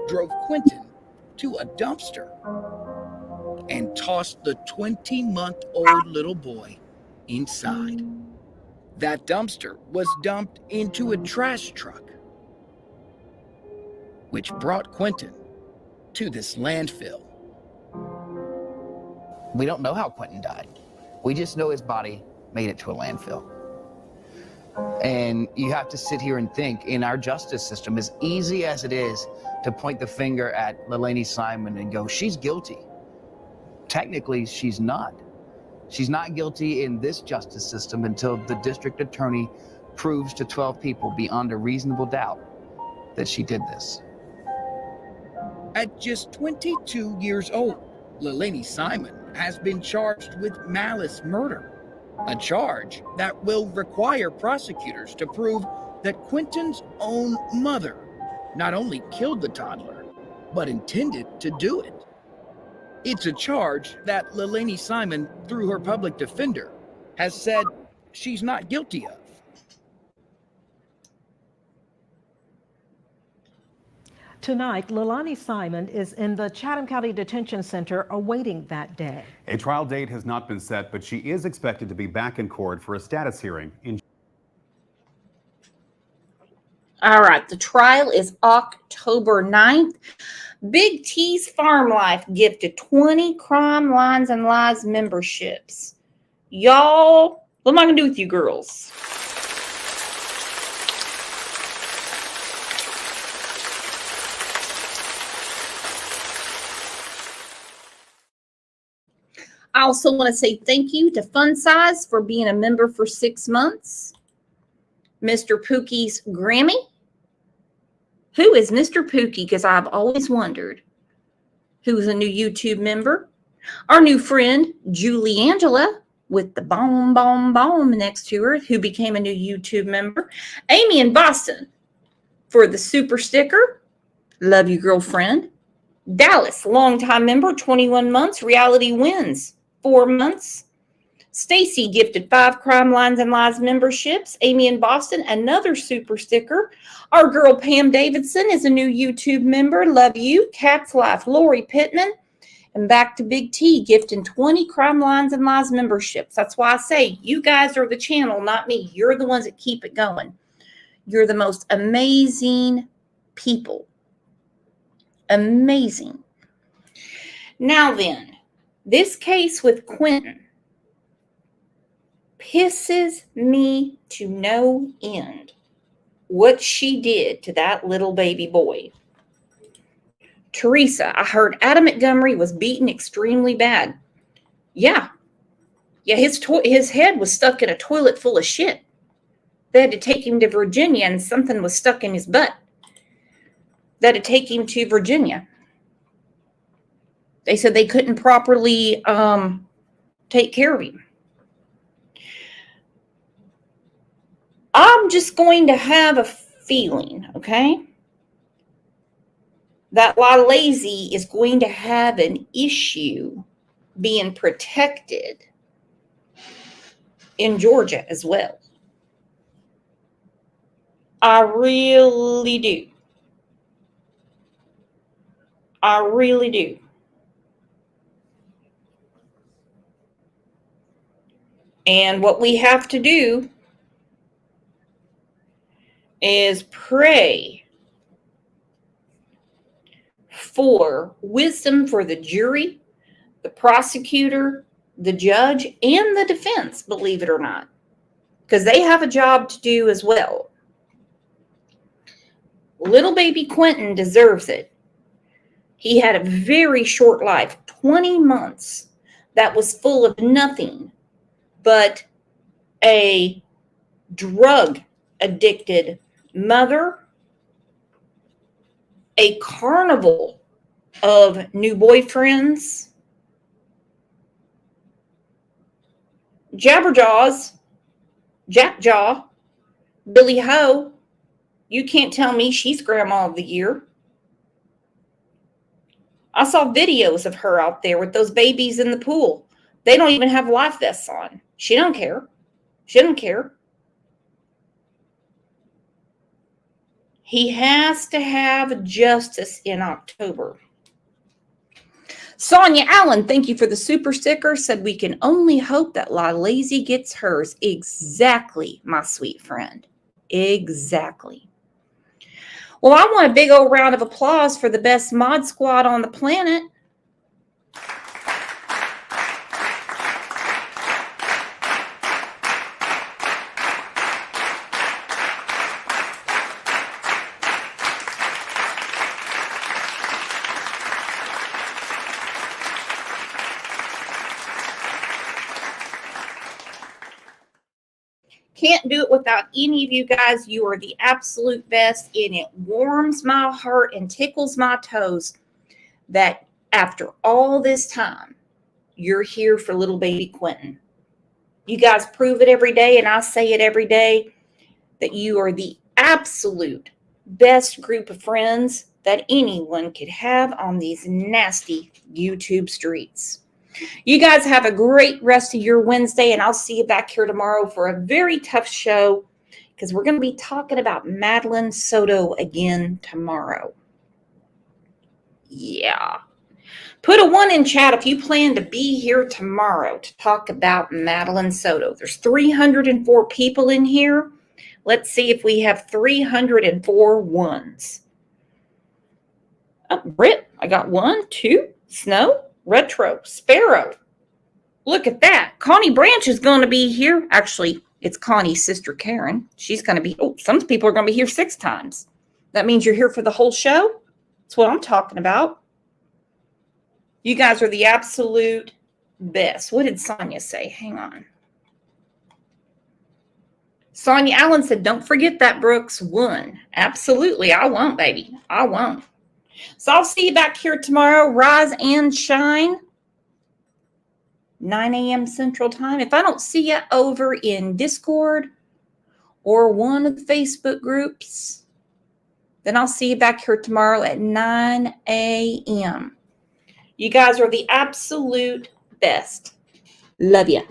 drove Quentin to a dumpster, and tossed the 20-month-old little boy inside. That dumpster was dumped into a trash truck, which brought Quentin to this landfill. We don't know how Quentin died. We just know his body made it to a landfill. And you have to sit here and think, in our justice system, as easy as it is to point the finger at Leilani Simon and go, she's guilty. Technically, she's not. She's not guilty in this justice system until the district attorney proves to 12 people beyond a reasonable doubt that she did this. At just 22 years old, Leilani Simon has been charged with malice murder, a charge that will require prosecutors to prove that Quentin's own mother not only killed the toddler, but intended to do it. It's a charge that Leilani Simon, through her public defender, has said she's not guilty of. Tonight, Leilani Simon is in the Chatham County Detention Center awaiting that day. A trial date has not been set, but she is expected to be back in court for a status hearing in. All right, the trial is October 9th. Big T's Farm Life gifted 20 Crime Lines and Lies memberships. Y'all, what am I going to do with you girls? I also want to say thank you to Fun Size for being a member for 6 months. Mr. Pookie's Grammy. Who is Mr. Pookie? Because I've always wondered who is a new YouTube member. Our new friend, Julie Angela, with the bomb next to her, who became a new YouTube member. Amy in Boston for the super sticker. Love you, girlfriend. Dallas, longtime member, 21 months. Reality Wins, 4 months. Stacy gifted 5 Crime Lines and Lies memberships. Amy in Boston, another super sticker. Our girl Pam Davidson is a new YouTube member. Love you. Cat's Life, Lori Pittman. And back to Big T, gifting 20 Crime Lines and Lies memberships. That's why I say you guys are the channel, not me. You're the ones that keep it going. You're the most amazing people. Amazing. Now then, this case with Quentin pisses me to no end. What she did to that little baby boy. Teresa, I heard Adam Montgomery was beaten extremely bad. Yeah, his head was stuck in a toilet full of shit. They had to take him to Virginia and something was stuck in his butt. They had to take him to Virginia. They said they couldn't properly take care of him. I'm just going to have a feeling, okay, that LaLazy is going to have an issue being protected in Georgia as well. I really do. I really do. And what we have to do is pray for wisdom for the jury, the prosecutor, the judge, and the defense, believe it or not, because they have a job to do as well. Little baby Quentin deserves it. He had a very short life, 20 months, that was full of nothing but a drug-addicted mother, a carnival of new boyfriends, Jabberjaws, Jackjaw, Billy Ho. You can't tell me she's Grandma of the Year. I saw videos of her out there with those babies in the pool. They don't even have life vests on. She don't care. She doesn't care. He has to have justice in October. Sonia Allen, thank you for the super sticker. Said we can only hope that La Lazy gets hers. Exactly, my sweet friend. Exactly. Well, I want a big old round of applause for the best mod squad on the planet. Can't do it without any of you guys. You are the absolute best, and it warms my heart and tickles my toes that after all this time, you're here for little baby Quentin. You guys prove it every day, and I say it every day, that you are the absolute best group of friends that anyone could have on these nasty YouTube streets. You guys have a great rest of your Wednesday, and I'll see you back here tomorrow for a very tough show because we're going to be talking about Madeline Soto again tomorrow. Yeah. Put a 1 in chat if you plan to be here tomorrow to talk about Madeline Soto. There's 304 people in here. Let's see if we have 304 ones. Oh, Britt, I got 1, 2, Snow, Retro, Sparrow. Look at that. Connie Branch is going to be here. Actually, it's Connie's sister, Karen. She's going to be, some people are going to be here 6 times. That means you're here for the whole show? That's what I'm talking about. You guys are the absolute best. What did Sonia say? Hang on. Sonia Allen said, don't forget that, Brooks. 1. Absolutely. I won't, baby. I won't. So I'll see you back here tomorrow. Rise and shine. 9 a.m. Central Time. If I don't see you over in Discord or one of the Facebook groups, then I'll see you back here tomorrow at 9 a.m. You guys are the absolute best. Love ya.